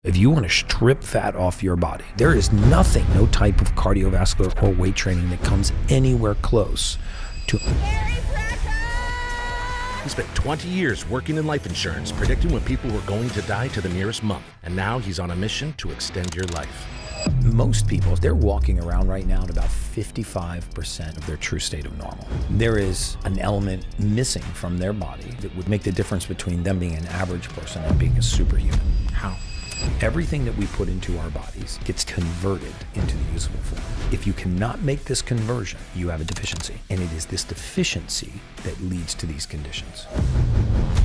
If you want to strip fat off your body, there is nothing, no type of cardiovascular or weight training that comes anywhere close to. He spent 20 years working in life insurance, predicting when people were going to die to the nearest month. And now he's on a mission to extend your life. Most people, they're walking around right now at about 55% of their true state of normal. There is an element missing from their body that would make the difference between them being an average person and being a superhuman. How? Everything that we put into our bodies gets converted into the usable form. If you cannot make this conversion, you have a deficiency. And it is this deficiency that leads to these conditions.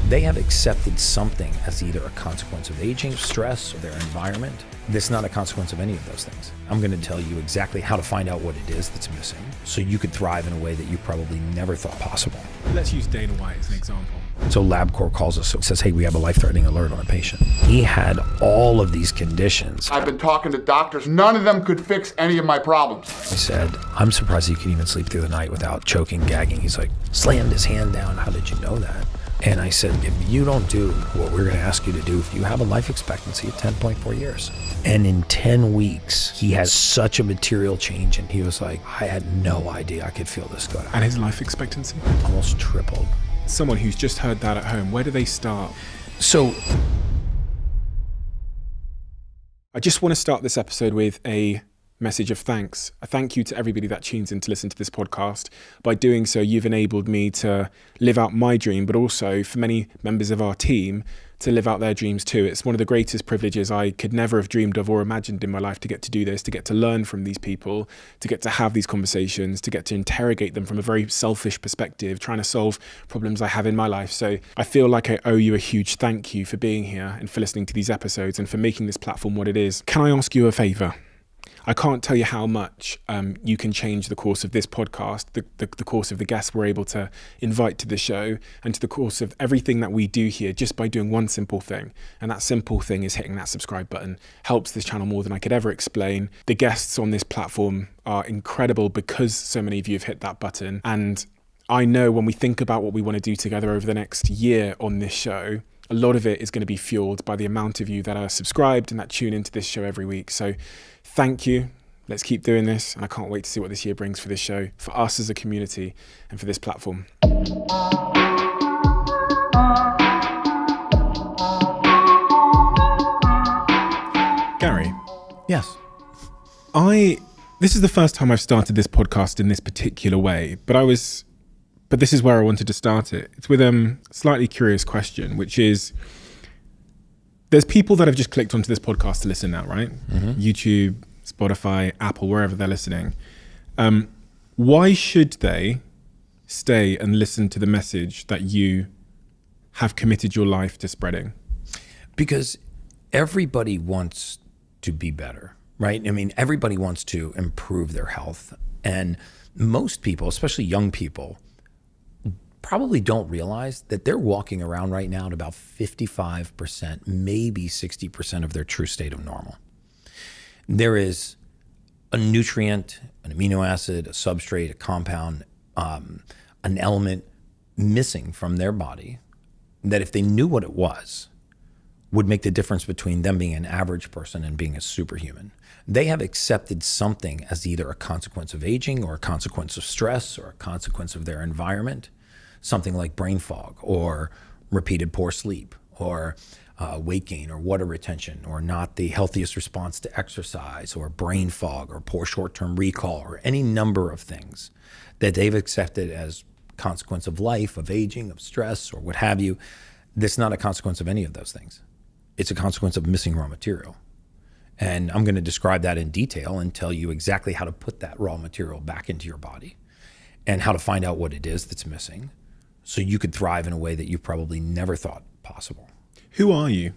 They have accepted something as either a consequence of aging, stress, or their environment. That's not a consequence of any of those things. I'm going to tell you exactly how to find out what it is that's missing so you could thrive in a way that you probably never thought possible. Let's use Dana White as an example. So LabCorp calls us and says, hey, we have a life-threatening alert on a patient. He had all of these conditions. I've been talking to doctors. None of them could fix any of my problems. I said, I'm surprised you can even sleep through the night without choking, gagging. He's like, slammed his hand down. How did you know that? And I said, if you don't do what we're going to ask you to do, you have a life expectancy of 10.4 years. And in 10 weeks, he had such a material change. And he was like, I had no idea I could feel this good. And his life expectancy? Almost tripled. Someone who's just heard that at home, where do they start? So I just want to start this episode with a message of thanks. A thank you to everybody that tunes in to listen to this podcast. By doing so, you've enabled me to live out my dream, but also for many members of our team to live out their dreams too. It's one of the greatest privileges I could never have dreamed of or imagined in my life, to get to do this, to get to learn from these people, to get to have these conversations, to get to interrogate them from a very selfish perspective, trying to solve problems I have in my life. So I feel like I owe you a huge thank you for being here and for listening to these episodes and for making this platform what it is. Can I ask you a favor? I can't tell you how much you can change the course of this podcast, the course of the guests we're able to invite to the show, and to the course of everything that we do here, just by doing one simple thing. And that simple thing is hitting that subscribe button. Helps this channel more than I could ever explain. The guests on this platform are incredible because so many of you have hit that button. And I know when we think about what we want to do together over the next year on this show, a lot of it is going to be fueled by the amount of you that are subscribed and that tune into this show every week. So thank you. Let's keep doing this. And I can't wait to see what this year brings for this show, for us as a community, and for this platform. Gary. yes. This is the first time I've started this podcast in this particular way, but this is where I wanted to start it. It's with a slightly curious question, which is, there's people that have just clicked onto this podcast to listen now, right? Mm-hmm. YouTube, Spotify, Apple, wherever they're listening. Why should they stay and listen to the message that you have committed your life to spreading? Because everybody wants to be better, right? I mean, everybody wants to improve their health. And most people, especially young people, probably don't realize that they're walking around right now at about 55%, maybe 60% of their true state of normal. There is a nutrient, an amino acid, a substrate, a compound, an element missing from their body that, if they knew what it was, would make the difference between them being an average person and being a superhuman. They have accepted something as either a consequence of aging or a consequence of stress or a consequence of their environment. Something like brain fog or repeated poor sleep or weight gain or water retention, or not the healthiest response to exercise, or brain fog or poor short-term recall, or any number of things that they've accepted as consequence of life, of aging, of stress, or what have you. That's not a consequence of any of those things. It's a consequence of missing raw material. And I'm going to describe that in detail and tell you exactly how to put that raw material back into your body and how to find out what it is that's missing, so you could thrive in a way that you probably never thought possible. Who are you?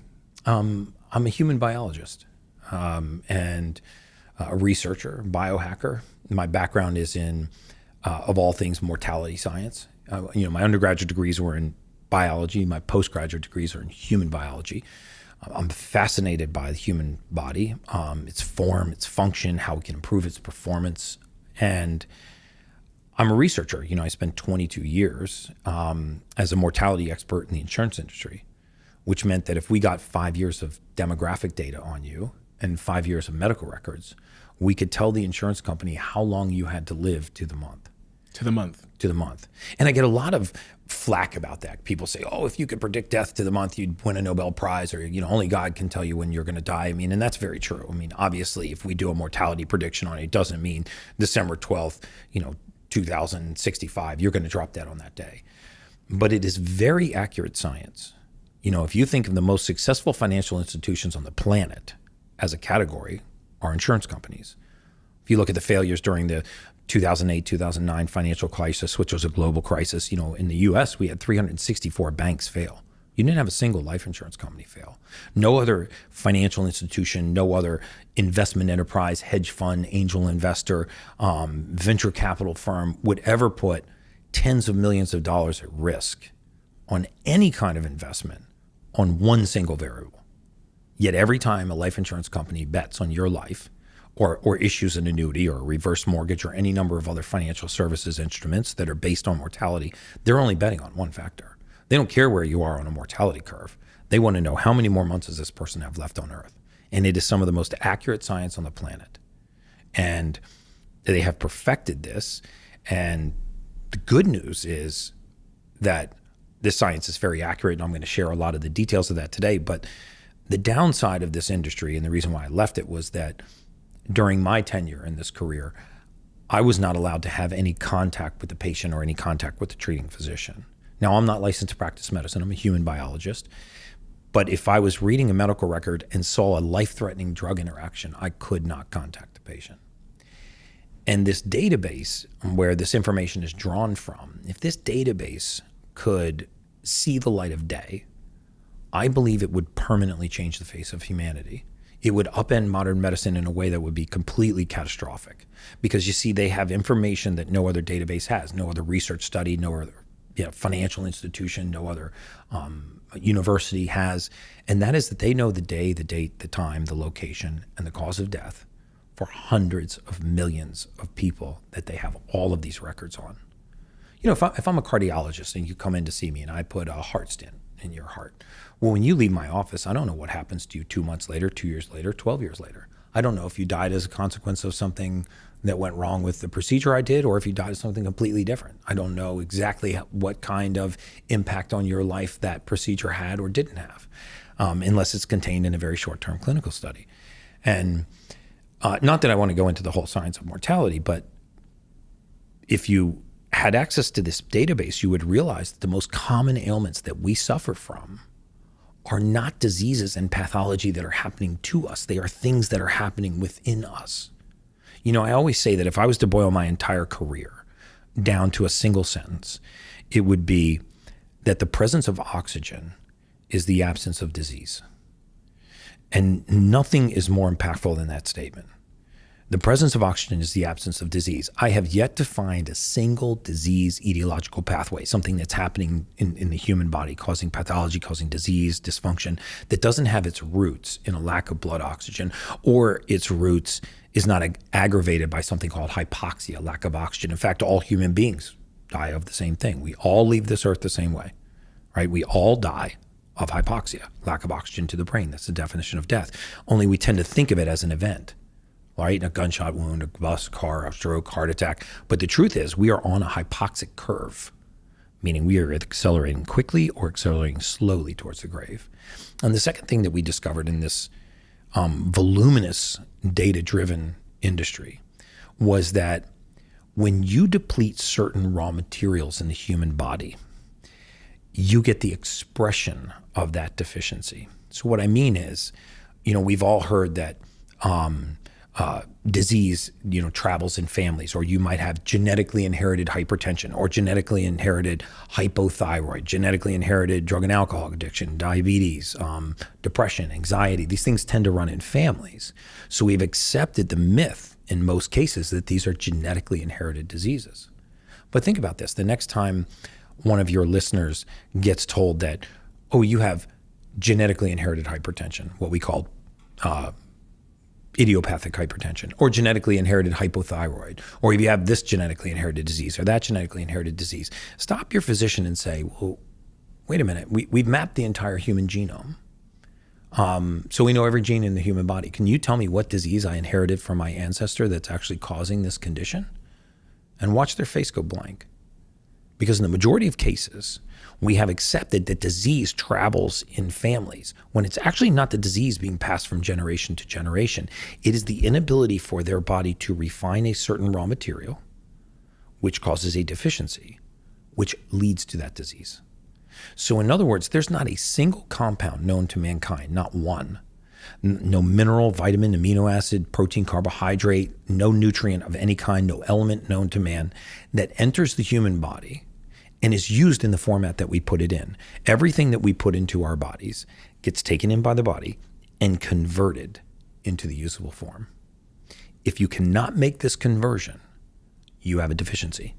I'm a human biologist and a researcher, biohacker. My background is in, of all things, mortality science. My undergraduate degrees were in biology. My postgraduate degrees are in human biology. I'm fascinated by the human body, its form, its function, how it can improve its performance. And I'm a researcher. I spent 22 years as a mortality expert in the insurance industry, which meant that if we got 5 years of demographic data on you and 5 years of medical records, we could tell the insurance company how long you had to live to the month. To the month. And I get a lot of flack about that. People say, oh, if you could predict death to the month, you'd win a Nobel Prize, or, only God can tell you when you're going to die. I mean, and that's very true. I mean, obviously, if we do a mortality prediction on it, it doesn't mean December 12th, 2065, you're going to drop dead on that day. But it is very accurate science. If you think of the most successful financial institutions on the planet as a category are insurance companies. If you look at the failures during the 2008, 2009 financial crisis, which was a global crisis, in the US, we had 364 banks fail. You didn't have a single life insurance company fail. No other financial institution, no other investment enterprise, hedge fund, angel investor, venture capital firm would ever put tens of millions of dollars at risk on any kind of investment on one single variable. Yet every time a life insurance company bets on your life, or issues an annuity or a reverse mortgage or any number of other financial services instruments that are based on mortality, they're only betting on one factor. They don't care where you are on a mortality curve. They want to know how many more months does this person have left on Earth. And it is some of the most accurate science on the planet. And they have perfected this. And the good news is that this science is very accurate, and I'm going to share a lot of the details of that today. But the downside of this industry, and the reason why I left it, was that during my tenure in this career, I was not allowed to have any contact with the patient or any contact with the treating physician. Now, I'm not licensed to practice medicine. I'm a human biologist. But if I was reading a medical record and saw a life-threatening drug interaction, I could not contact the patient. And this database where this information is drawn from, if this database could see the light of day, I believe it would permanently change the face of humanity. It would upend modern medicine in a way that would be completely catastrophic, because you see, they have information that no other database has, no other research study, no other financial institution, no other university has. And that is that they know the day, the date, the time, the location, and the cause of death for hundreds of millions of people that they have all of these records on. If I'm a cardiologist and you come in to see me and I put a heart stent in your heart, well, when you leave my office, I don't know what happens to you 2 months later, 2 years later, 12 years later. I don't know if you died as a consequence of something that went wrong with the procedure I did, or if you died of something completely different. I don't know exactly what kind of impact on your life that procedure had or didn't have, unless it's contained in a very short-term clinical study. And not that I want to go into the whole science of mortality, but if you had access to this database, you would realize that the most common ailments that we suffer from are not diseases and pathology that are happening to us. They are things that are happening within us. I always say that if I was to boil my entire career down to a single sentence, it would be that the presence of oxygen is the absence of disease. And nothing is more impactful than that statement. The presence of oxygen is the absence of disease. I have yet to find a single disease etiological pathway, something that's happening in the human body, causing pathology, causing disease, dysfunction, that doesn't have its roots in a lack of blood oxygen, or its roots is not aggravated by something called hypoxia, lack of oxygen. In fact, all human beings die of the same thing. We all leave this earth the same way, right? We all die of hypoxia, lack of oxygen to the brain. That's the definition of death. Only we tend to think of it as an event. Right? A gunshot wound, a bus, car, a stroke, heart attack. But the truth is, we are on a hypoxic curve, meaning we are accelerating quickly or accelerating slowly towards the grave. And the second thing that we discovered in this voluminous, data-driven industry was that when you deplete certain raw materials in the human body, you get the expression of that deficiency. So what I mean is, we've all heard that disease, travels in families, or you might have genetically inherited hypertension, or genetically inherited hypothyroid, genetically inherited drug and alcohol addiction, diabetes, depression, anxiety. These things tend to run in families. So we've accepted the myth in most cases that these are genetically inherited diseases. But think about this. The next time one of your listeners gets told that, oh, you have genetically inherited hypertension, what we call idiopathic hypertension, or genetically inherited hypothyroid, or if you have this genetically inherited disease or that genetically inherited disease, stop your physician and say, well, wait a minute, we've mapped the entire human genome. So we know every gene in the human body. Can you tell me what disease I inherited from my ancestor that's actually causing this condition? And watch their face go blank. Because in the majority of cases, we have accepted that disease travels in families when it's actually not the disease being passed from generation to generation. It is the inability for their body to refine a certain raw material, which causes a deficiency, which leads to that disease. So in other words, there's not a single compound known to mankind, not one. No mineral, vitamin, amino acid, protein, carbohydrate, no nutrient of any kind, no element known to man that enters the human body and is used in the format that we put it in. Everything that we put into our bodies gets taken in by the body and converted into the usable form. If you cannot make this conversion, you have a deficiency.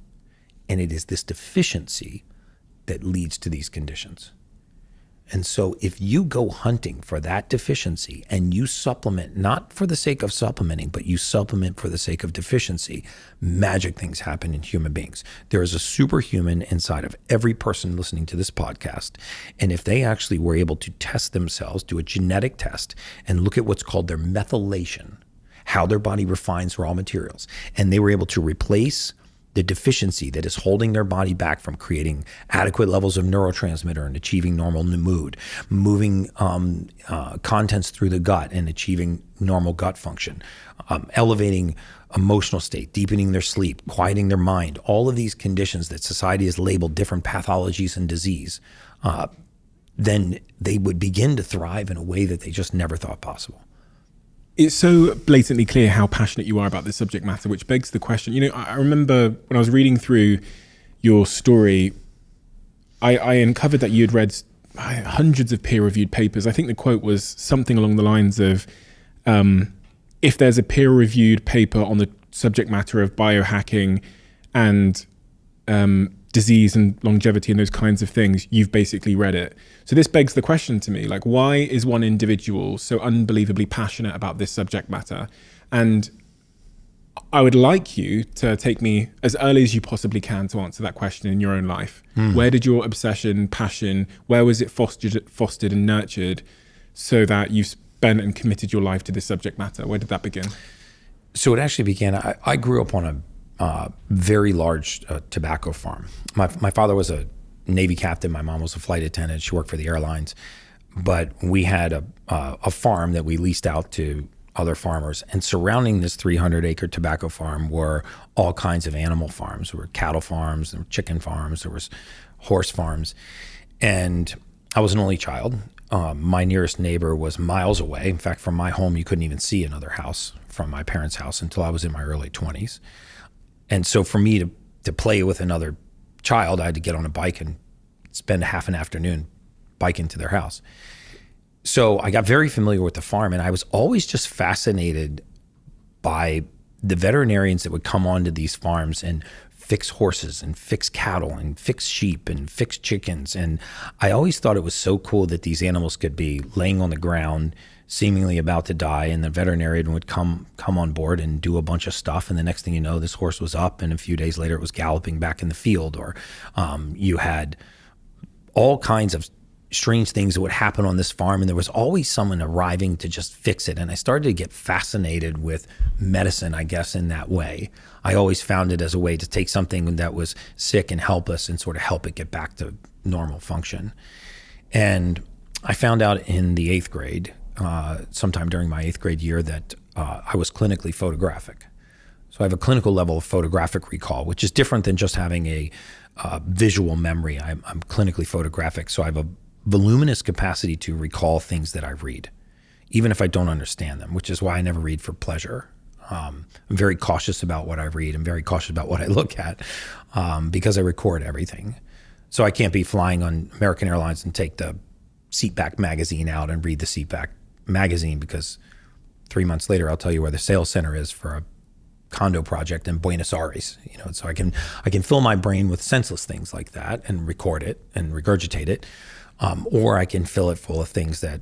And it is this deficiency that leads to these conditions. And so if you go hunting for that deficiency and you supplement, not for the sake of supplementing, but you supplement for the sake of deficiency, magic things happen in human beings. There is a superhuman inside of every person listening to this podcast. And if they actually were able to test themselves, do a genetic test, and look at what's called their methylation, how their body refines raw materials, and they were able to replace the deficiency that is holding their body back from creating adequate levels of neurotransmitter and achieving normal mood, moving contents through the gut and achieving normal gut function, elevating emotional state, deepening their sleep, quieting their mind, all of these conditions that society has labeled different pathologies and disease, then they would begin to thrive in a way that they just never thought possible. It's so blatantly clear how passionate you are about this subject matter, which begs the question, I remember when I was reading through your story, I uncovered that you had read hundreds of peer-reviewed papers. I think the quote was something along the lines of, if there's a peer-reviewed paper on the subject matter of biohacking and disease and longevity and those kinds of things, you've basically read it. So this begs the question to me, why is one individual so unbelievably passionate about this subject matter? And I would like you to take me as early as you possibly can to answer that question in your own life. Where did your obsession, passion, where was it fostered and nurtured so that you've spent and committed your life to this subject matter? Where did that begin? So it actually began, I grew up on a very large tobacco farm. My father was a Navy captain. My mom was a flight attendant. She worked for the airlines. But we had a farm that we leased out to other farmers. And surrounding this 300-acre tobacco farm were all kinds of animal farms. There were cattle farms, there were chicken farms, there was horse farms. And I was an only child. My nearest neighbor was miles away. In fact, from my home, you couldn't even see another house from my parents' house until I was in my early 20s. And so for me to play with another child, I had to get on a bike and spend half an afternoon biking to their house. So I got very familiar with the farm, and I was always just fascinated by the veterinarians that would come onto these farms and fix horses and fix cattle and fix sheep and fix chickens. And I always thought it was so cool that these animals could be laying on the ground, seemingly about to die, and the veterinarian would come on board and do a bunch of stuff, and the next thing you know, this horse was up, and a few days later it was galloping back in the field. Or you had all kinds of strange things that would happen on this farm, and there was always someone arriving to just fix it. And I started to get fascinated with medicine, I guess, in that way. I always found it as a way to take something that was sick and helpless and sort of help it get back to normal function. And I found out in the 8th grade, sometime during my 8th grade year, that I was clinically photographic. So I have a clinical level of photographic recall, which is different than just having a visual memory. I'm clinically photographic, so I have a voluminous capacity to recall things that I read, even if I don't understand them, which is why I never read for pleasure. I'm very cautious about what I read. I'm very cautious about what I look at because I record everything. So I can't be flying on American Airlines and take the Seatback magazine out and read the Seatback magazine, because 3 months later I'll tell you where the sales center is for a condo project in Buenos Aires. So I can fill my brain with senseless things like that and record it and regurgitate it, or I can fill it full of things that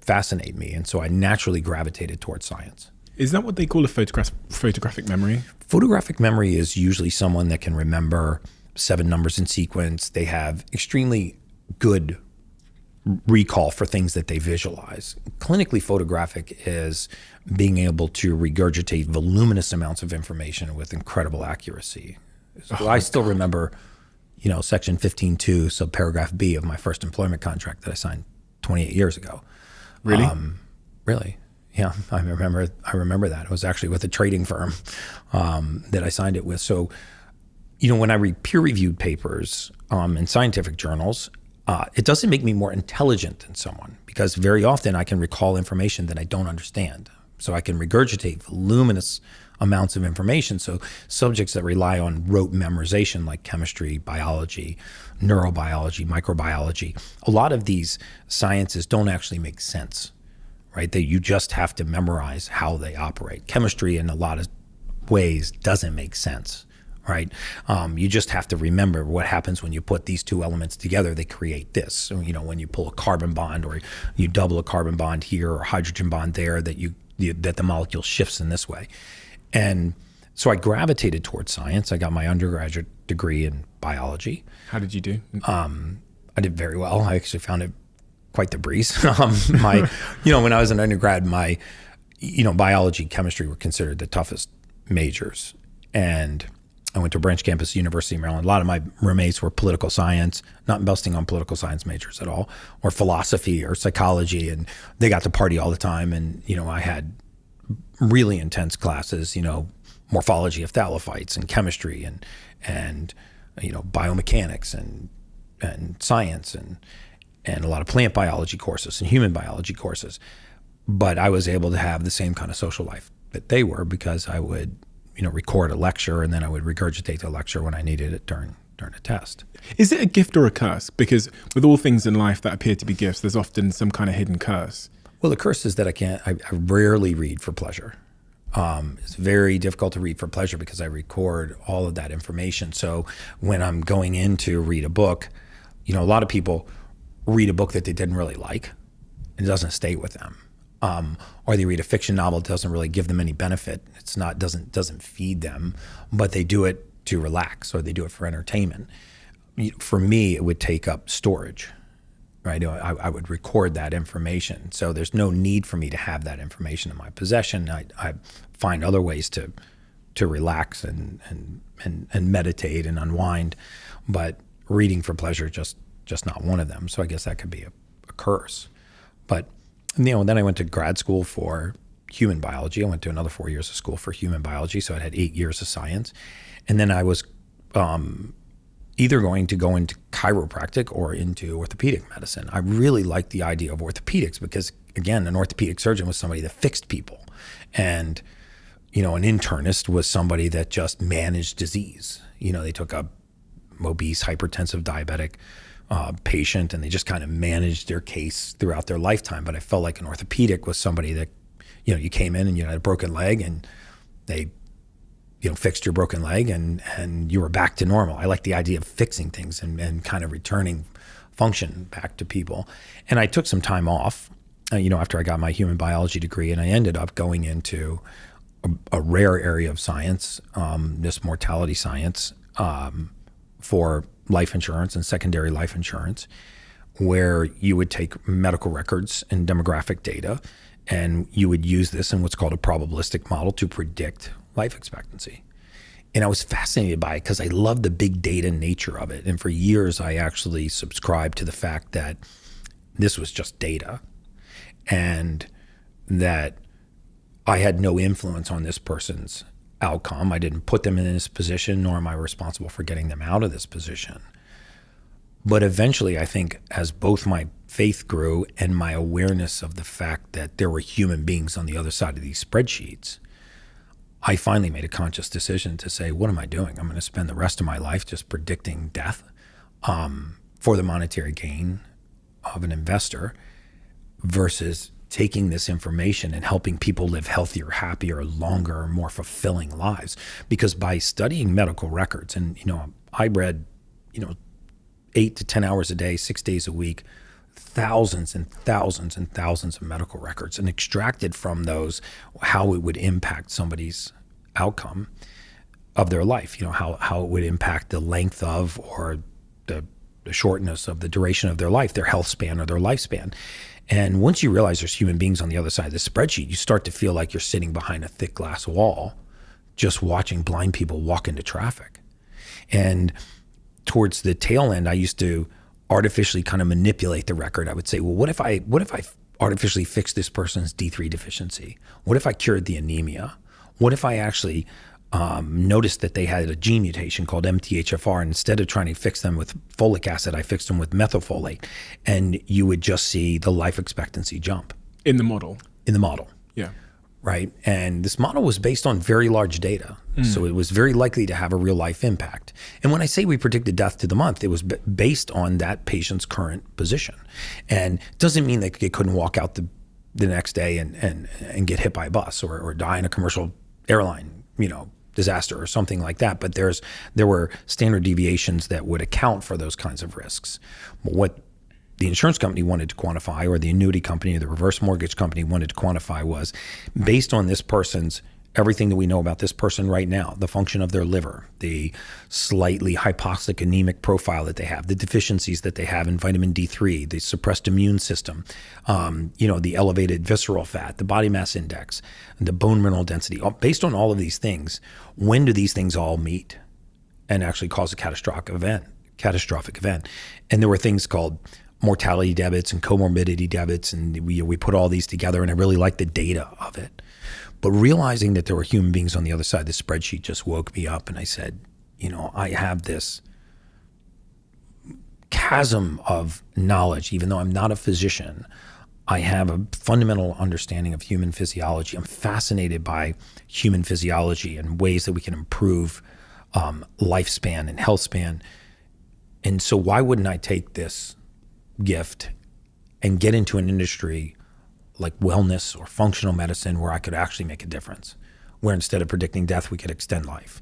fascinate me. And so I naturally gravitated towards science. Is that what they call a photographic memory? Photographic memory is usually someone that can remember 7 numbers in sequence. They have extremely good recall for things that they visualize. Clinically photographic is being able to regurgitate voluminous amounts of information with incredible accuracy. So I still remember, section 15.2, subparagraph B of my first employment contract that I signed 28 years ago. Really? Really? Yeah, I remember that. It was actually with a trading firm that I signed it with. So, when I read peer-reviewed papers in scientific journals, it doesn't make me more intelligent than someone, because very often I can recall information that I don't understand. So I can regurgitate voluminous amounts of information. So subjects that rely on rote memorization, like chemistry, biology, neurobiology, microbiology, a lot of these sciences don't actually make sense, right? That you just have to memorize how they operate. Chemistry in a lot of ways doesn't make sense, right? You just have to remember what happens when you put these two elements together. They create this. So, when you pull a carbon bond, or you double a carbon bond here, or hydrogen bond there, that the molecule shifts in this way. And so I gravitated towards science. I got my undergraduate degree in biology. How did you do? I did very well. I actually found it quite the breeze. When I was an undergrad, my, biology, chemistry were considered the toughest majors. And I went to a branch campus, University of Maryland. A lot of my roommates were political science, not busting on political science majors at all, or philosophy or psychology. And they got to party all the time. And, I had really intense classes, morphology of phthalophytes and chemistry and biomechanics and science and a lot of plant biology courses and human biology courses. But I was able to have the same kind of social life that they were, because I would record a lecture, and then I would regurgitate the lecture when I needed it during a test. Is it a gift or a curse? Because with all things in life that appear to be gifts, there's often some kind of hidden curse. Well, the curse is that I rarely read for pleasure. It's very difficult to read for pleasure because I record all of that information. So when I'm going in to read a book, a lot of people read a book that they didn't really like, and it doesn't stay with them. Or they read a fiction novel that doesn't really give them any benefit. It's not doesn't feed them, but they do it to relax, or they do it for entertainment. For me, it would take up storage, right? I would record that information, so there's no need for me to have that information in my possession. I find other ways to relax and meditate and unwind, but reading for pleasure just not one of them. So I guess that could be a curse, but. Then I went to grad school for human biology. I went to another 4 years of school for human biology, so I had 8 years of science. And then I was either going to go into chiropractic or into orthopedic medicine. I really liked the idea of orthopedics because, again, an orthopedic surgeon was somebody that fixed people. And, an internist was somebody that just managed disease. They took a obese, hypertensive, diabetic patient, and they just kind of managed their case throughout their lifetime. But I felt like an orthopedic was somebody that, you came in and you had a broken leg, and they, fixed your broken leg, and you were back to normal. I like the idea of fixing things and kind of returning function back to people. And I took some time off, after I got my human biology degree, and I ended up going into a rare area of science, this mortality science, for life insurance and secondary life insurance, where you would take medical records and demographic data, and you would use this in what's called a probabilistic model to predict life expectancy. And I was fascinated by it because I love the big data nature of it. And for years, I actually subscribed to the fact that this was just data, and that I had no influence on this person's outcome. I didn't put them in this position, nor am I responsible for getting them out of this position. But eventually, I think as both my faith grew and my awareness of the fact that there were human beings on the other side of these spreadsheets, I finally made a conscious decision to say, what am I doing? I'm going to spend the rest of my life just predicting death for the monetary gain of an investor, versus taking this information and helping people live healthier, happier, longer, more fulfilling lives. Because by studying medical records, and I read 8 to 10 hours a day, 6 days a week, thousands and thousands and thousands of medical records, and extracted from those how it would impact somebody's outcome of their life, how it would impact the length of, or the the shortness of the duration of their life, their health span or their lifespan. And once you realize there's human beings on the other side of the spreadsheet, you start to feel like you're sitting behind a thick glass wall, just watching blind people walk into traffic. And towards the tail end, I used to artificially kind of manipulate the record. I would say, well, what if I artificially fixed this person's D3 deficiency? What if I cured the anemia? What if I actually noticed that they had a gene mutation called MTHFR, and instead of trying to fix them with folic acid, I fixed them with methylfolate, and you would just see the life expectancy jump. In the model? In the model. Yeah. Right? And this model was based on very large data. So it was very likely to have a real life impact. And when I say we predicted death to the month, it was based on that patient's current position. And it doesn't mean they couldn't walk out the next day and get hit by a bus or die in a commercial airline, disaster or something like that. But there were standard deviations that would account for those kinds of risks. What the insurance company wanted to quantify, or the annuity company or the reverse mortgage company wanted to quantify, was based on this person's, everything that we know about this person right now, the function of their liver, the slightly hypoxic anemic profile that they have, the deficiencies that they have in vitamin D3, the suppressed immune system, the elevated visceral fat, the body mass index, the bone mineral density. Based on all of these things, when do these things all meet and actually cause a catastrophic event? And there were things called mortality debits and comorbidity debits, and we put all these together, and I really liked the data of it. But realizing that there were human beings on the other side of the spreadsheet just woke me up, and I said, I have this chasm of knowledge. Even though I'm not a physician, I have a fundamental understanding of human physiology. I'm fascinated by human physiology and ways that we can improve lifespan and health span. And so why wouldn't I take this gift and get into an industry like wellness or functional medicine where I could actually make a difference, where instead of predicting death, we could extend life.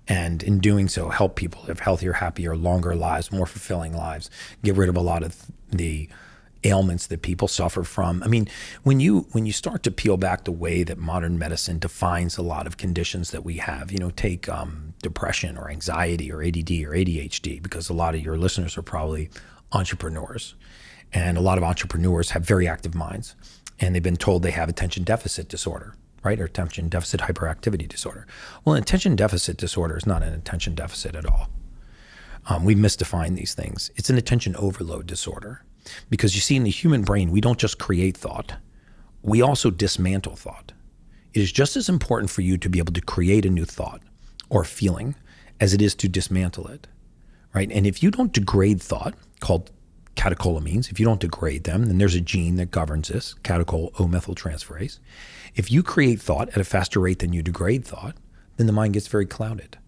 And in doing so, help people live healthier, happier, longer lives, more fulfilling lives, get rid of a lot of the ailments that people suffer from. I mean, when you start to peel back the way that modern medicine defines a lot of conditions that we have, take depression or anxiety or ADD or ADHD, because a lot of your listeners are probably entrepreneurs. And a lot of entrepreneurs have very active minds, and they've been told they have attention deficit disorder, right? Or attention deficit hyperactivity disorder. Well, an attention deficit disorder is not an attention deficit at all. We misdefine these things. It's an attention overload disorder, because you see, in the human brain, we don't just create thought, we also dismantle thought. It is just as important for you to be able to create a new thought or feeling as it is to dismantle it, right? And if you don't degrade thought, called catecholamines, if you don't degrade them, then there's a gene that governs this, catechol-O-methyltransferase. If you create thought at a faster rate than you degrade thought, then the mind gets very clouded.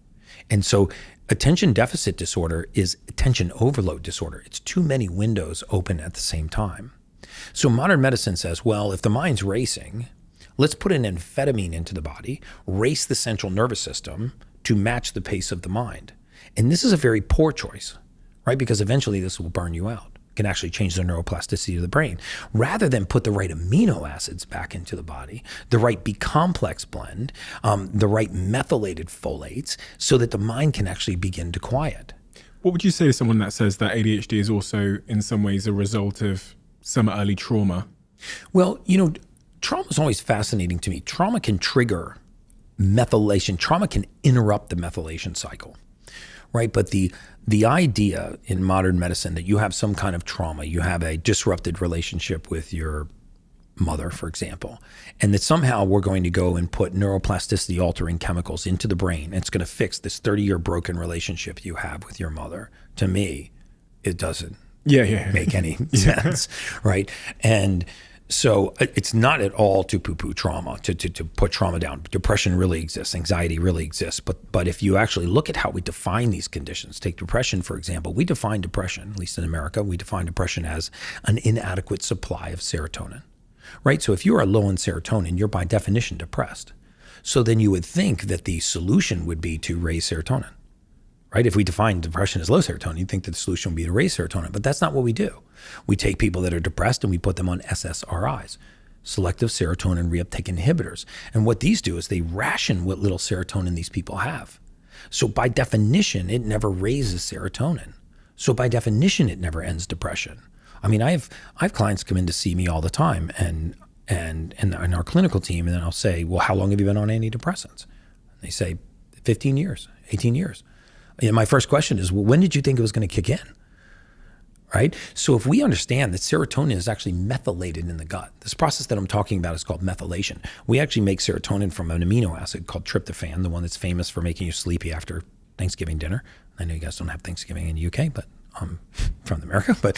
And so attention deficit disorder is attention overload disorder. It's too many windows open at the same time. So modern medicine says, well, if the mind's racing, let's put an amphetamine into the body, race the central nervous system to match the pace of the mind. And this is a very poor choice, right? Because eventually this will burn you out. It can actually change the neuroplasticity of the brain. Rather than put the right amino acids back into the body, the right B-complex blend, the right methylated folates, so that the mind can actually begin to quiet. What would you say to someone that says that ADHD is also in some ways a result of some early trauma? Well, trauma is always fascinating to me. Trauma can trigger methylation. Trauma can interrupt the methylation cycle. Right, but the idea in modern medicine that you have some kind of trauma, you have a disrupted relationship with your mother, for example, and that somehow we're going to go and put neuroplasticity altering chemicals into the brain, and it's going to fix this 30-year broken relationship you have with your mother. To me, it doesn't make any sense, right? And so it's not at all to poo-poo trauma, to put trauma down. Depression really exists. Anxiety really exists. But if you actually look at how we define these conditions, take depression, for example. We define depression, at least in America, we define depression as an inadequate supply of serotonin, right? So if you are low in serotonin, you're by definition depressed. So then you would think that the solution would be to raise serotonin, right? If we define depression as low serotonin, you'd think that the solution would be to raise serotonin, but that's not what we do. We take people that are depressed and we put them on SSRIs, selective serotonin reuptake inhibitors. And what these do is they ration what little serotonin these people have. So by definition, it never raises serotonin. So by definition, it never ends depression. I mean, I have clients come in to see me all the time and our clinical team, and then I'll say, well, how long have you been on antidepressants? And they say 15 years, 18 years. And my first question is, well, when did you think it was going to kick in? Right? So if we understand that serotonin is actually methylated in the gut, this process that I'm talking about is called methylation. We actually make serotonin from an amino acid called tryptophan, the one that's famous for making you sleepy after Thanksgiving dinner. I know you guys don't have Thanksgiving in the UK, but I'm from America. But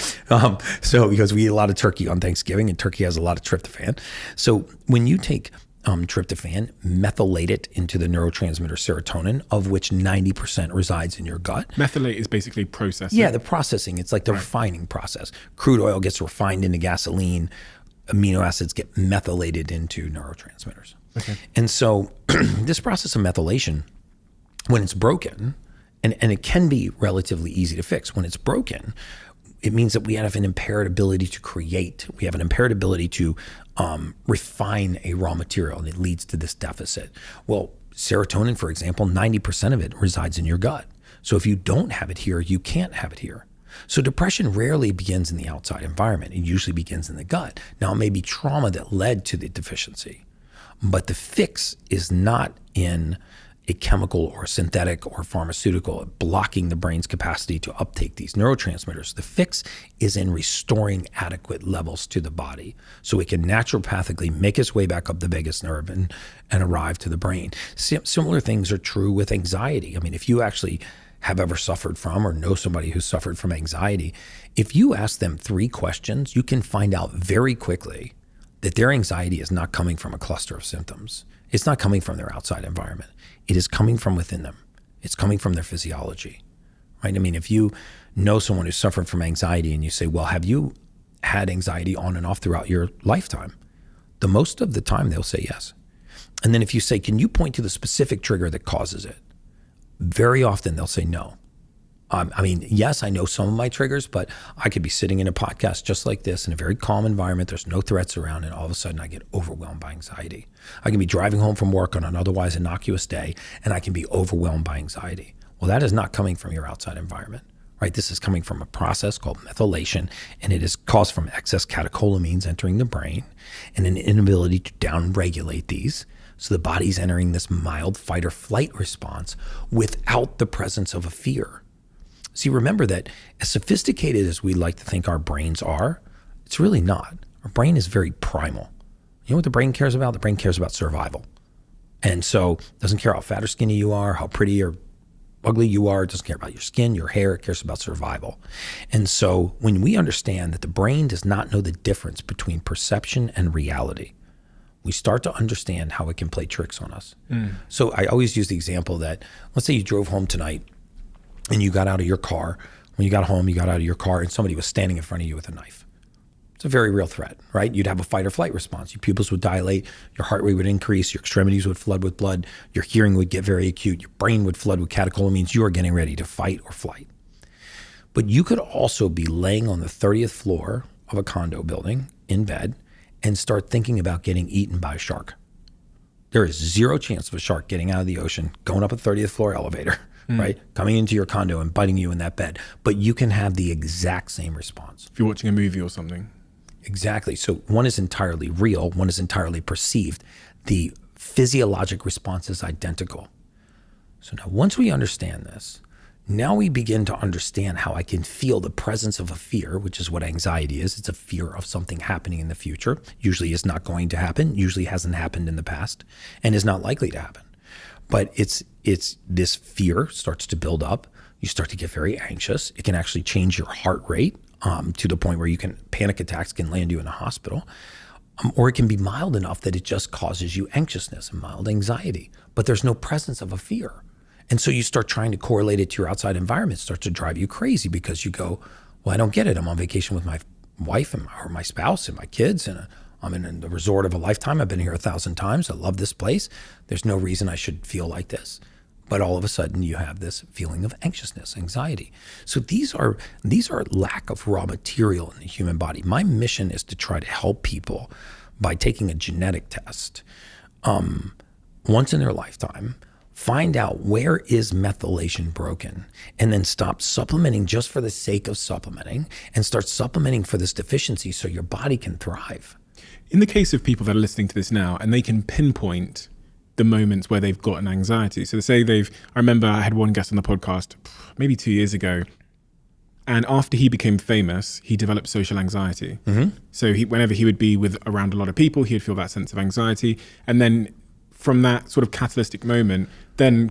so because we eat a lot of turkey on Thanksgiving, and turkey has a lot of tryptophan. So when you take tryptophan, methylate it into the neurotransmitter serotonin, of which 90% resides in your gut. Methylate is basically processing. Yeah, the processing. It's like the refining process. Crude oil gets refined into gasoline. Amino acids get methylated into neurotransmitters. Okay. And so this process of methylation, when it's broken, and it can be relatively easy to fix. When it's broken, it means that we have an impaired ability to create. We have an impaired ability to refine a raw material, and it leads to this deficit. Well, serotonin, for example, 90% of it resides in your gut. So if you don't have it here, you can't have it here. So depression rarely begins in the outside environment. It usually begins in the gut. Now, it may be trauma that led to the deficiency, but the fix is not in a chemical or synthetic or pharmaceutical blocking the brain's capacity to uptake these neurotransmitters. The fix is in restoring adequate levels to the body so it can naturopathically make its way back up the vagus nerve and arrive to the brain. Similar things are true with anxiety. I mean, if you actually have ever suffered from or know somebody who's suffered from anxiety, if you ask them 3 questions, you can find out very quickly that their anxiety is not coming from a cluster of symptoms. It's not coming from their outside environment. It is coming from within them. It's coming from their physiology, right? I mean, if you know someone who's suffered from anxiety and you say, well, have you had anxiety on and off throughout your lifetime? The most of the time they'll say yes. And then if you say, can you point to the specific trigger that causes it? Very often they'll say no. I mean, yes, I know some of my triggers, but I could be sitting in a podcast just like this in a very calm environment. There's no threats around, and all of a sudden I get overwhelmed by anxiety. I can be driving home from work on an otherwise innocuous day, and I can be overwhelmed by anxiety. Well, that is not coming from your outside environment, right? This is coming from a process called methylation, and it is caused from excess catecholamines entering the brain and an inability to downregulate these. So the body's entering this mild fight or flight response without the presence of a fear. See, remember that as sophisticated as we like to think our brains are, it's really not. Our brain is very primal. You know what the brain cares about? The brain cares about survival. And so it doesn't care how fat or skinny you are, how pretty or ugly you are. It doesn't care about your skin, your hair. It cares about survival. And so when we understand that the brain does not know the difference between perception and reality, we start to understand how it can play tricks on us. So I always use the example that, let's say you drove home tonight and you got out of your car. When you got home, you got out of your car and somebody was standing in front of you with a knife. It's a very real threat, right? You'd have a fight or flight response. Your pupils would dilate, your heart rate would increase, your extremities would flood with blood, your hearing would get very acute, your brain would flood with catecholamines. You are getting ready to fight or flight. But you could also be laying on the 30th floor of a condo building in bed and start thinking about getting eaten by a shark. There is zero chance of a shark getting out of the ocean, going up a 30th floor elevator, right? Coming into your condo and biting you in that bed. But you can have the exact same response. If you're watching a movie or something. Exactly. So one is entirely real, one is entirely perceived. The physiologic response is identical. So now once we understand this, now we begin to understand how I can feel the presence of a fear, which is what anxiety is. It's a fear of something happening in the future. Usually is not going to happen, usually hasn't happened in the past, and is not likely to happen. But it's this fear starts to build up. You start to get very anxious. It can actually change your heart rate to the point where panic attacks can land you in a hospital. Or it can be mild enough that it just causes you anxiousness and mild anxiety, but there's no presence of a fear. And so you start trying to correlate it to your outside environment. It starts to drive you crazy because you go, well, I don't get it. I'm on vacation with my wife or my spouse and my kids, and I'm in the resort of a lifetime. I've been here 1,000 times. I love this place. There's no reason I should feel like this. But all of a sudden you have this feeling of anxiousness, anxiety. So these are lack of raw material in the human body. My mission is to try to help people by taking a genetic test once in their lifetime, find out where is methylation broken, and then stop supplementing just for the sake of supplementing and start supplementing for this deficiency so your body can thrive. In the case of people that are listening to this now and they can pinpoint the moments where they've got an anxiety. So say I remember I had one guest on the podcast maybe 2 years ago, and after he became famous, he developed social anxiety. So whenever he would be around a lot of people, he'd feel that sense of anxiety. And then from that sort of catalytic moment, then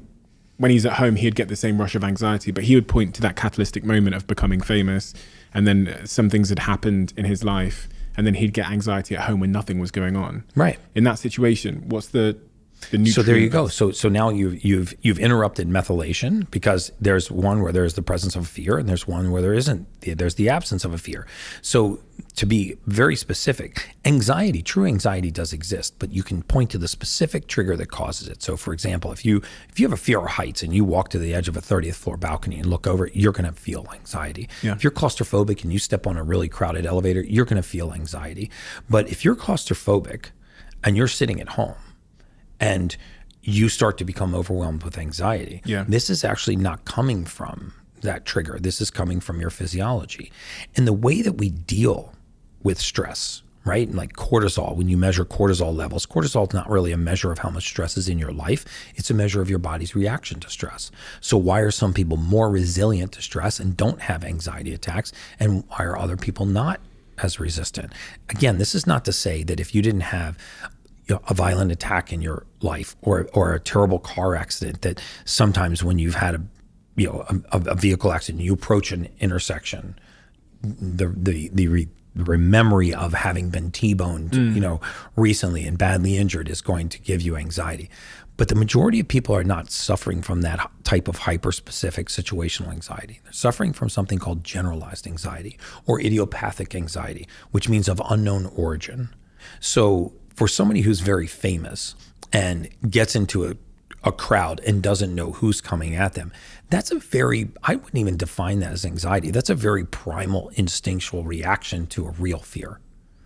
when he's at home, he'd get the same rush of anxiety, but he would point to that catalytic moment of becoming famous. And then some things had happened in his life, and then he'd get anxiety at home when nothing was going on. Right. In that situation, what's the nutrient? So there you go. So now you've interrupted methylation, because there's one where there's the presence of fear, and there's one where there isn't. There's the absence of a fear. So to be very specific, true anxiety does exist, but you can point to the specific trigger that causes it. So for example, if you have a fear of heights and you walk to the edge of a 30th floor balcony and look over, you're going to feel anxiety. Yeah. If you're claustrophobic and you step on a really crowded elevator, you're going to feel anxiety. But if you're claustrophobic and you're sitting at home and you start to become overwhelmed with anxiety, this is actually not coming from that trigger. This is coming from your physiology. And the way that we deal with stress, right? And like cortisol, when you measure cortisol levels, cortisol is not really a measure of how much stress is in your life. It's a measure of your body's reaction to stress. So why are some people more resilient to stress and don't have anxiety attacks? And why are other people not as resistant? Again, this is not to say that if you didn't have a violent attack in your life or a terrible car accident, that sometimes when you've had a vehicle accident, you approach an intersection, the memory of having been T-boned, recently and badly injured is going to give you anxiety. But the majority of people are not suffering from that type of hyper-specific situational anxiety. They're suffering from something called generalized anxiety or idiopathic anxiety, which means of unknown origin. So for somebody who's very famous and gets into a crowd and doesn't know who's coming at them, I wouldn't even define that as anxiety. That's a very primal, instinctual reaction to a real fear,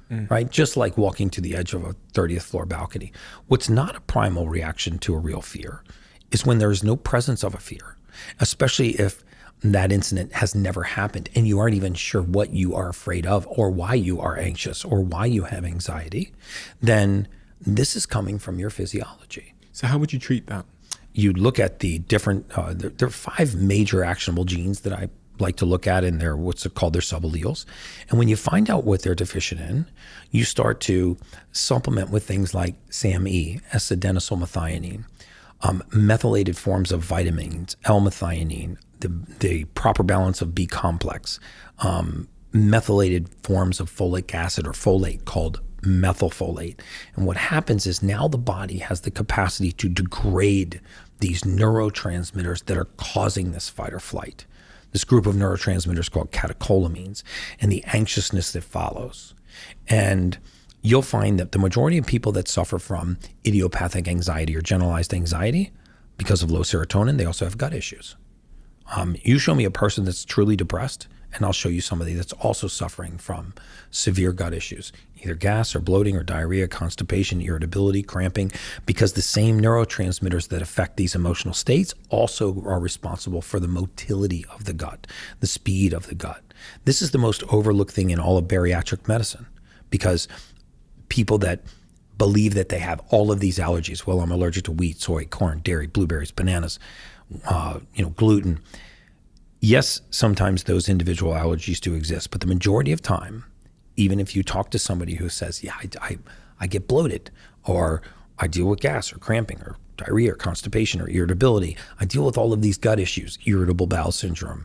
right? Just like walking to the edge of a 30th floor balcony. What's not a primal reaction to a real fear is when there is no presence of a fear, especially if that incident has never happened and you aren't even sure what you are afraid of or why you are anxious or why you have anxiety. Then this is coming from your physiology. So how would you treat that? You look at the different, there are 5 major actionable genes that I like to look at, and they're what's called their suballeles. And when you find out what they're deficient in, you start to supplement with things like SAMe, S-adenosylmethionine, methylated forms of vitamins, L-methionine, the proper balance of B complex, methylated forms of folic acid or folate called methylfolate. And what happens is now the body has the capacity to degrade these neurotransmitters that are causing this fight or flight. This group of neurotransmitters called catecholamines, and the anxiousness that follows. And you'll find that the majority of people that suffer from idiopathic anxiety or generalized anxiety, because of low serotonin, they also have gut issues. You show me a person that's truly depressed, and I'll show you somebody that's also suffering from severe gut issues, either gas or bloating or diarrhea, constipation, irritability, cramping, because the same neurotransmitters that affect these emotional states also are responsible for the motility of the gut, the speed of the gut. This is the most overlooked thing in all of bariatric medicine, because people that believe that they have all of these allergies, well, I'm allergic to wheat, soy, corn, dairy, blueberries, bananas, gluten. Yes, sometimes those individual allergies do exist, but the majority of time, even if you talk to somebody who says, yeah, I get bloated, or I deal with gas or cramping or diarrhea or constipation or irritability, I deal with all of these gut issues, irritable bowel syndrome,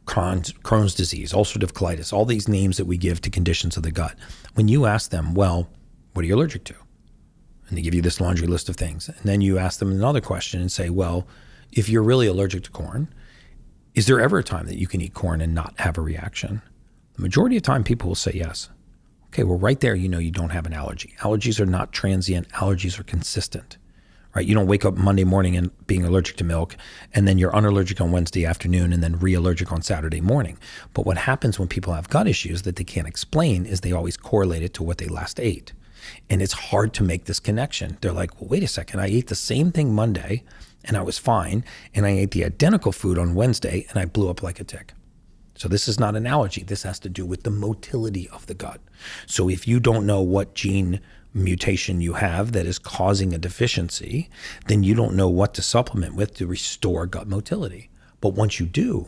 Crohn's disease, ulcerative colitis, all these names that we give to conditions of the gut. When you ask them, well, what are you allergic to? And they give you this laundry list of things. And then you ask them another question and say, well, if you're really allergic to corn, is there ever a time that you can eat corn and not have a reaction? The majority of time people will say yes. Okay, well, right there, you know you don't have an allergy. Allergies are not transient. Allergies are consistent, right? You don't wake up Monday morning and being allergic to milk, and then you're unallergic on Wednesday afternoon and then re-allergic on Saturday morning. But what happens when people have gut issues that they can't explain is they always correlate it to what they last ate. And it's hard to make this connection. They're like, well, wait a second, I ate the same thing Monday, and I was fine. And I ate the identical food on Wednesday and I blew up like a tick. So this is not an allergy. This has to do with the motility of the gut. So if you don't know what gene mutation you have that is causing a deficiency, then you don't know what to supplement with to restore gut motility. But once you do,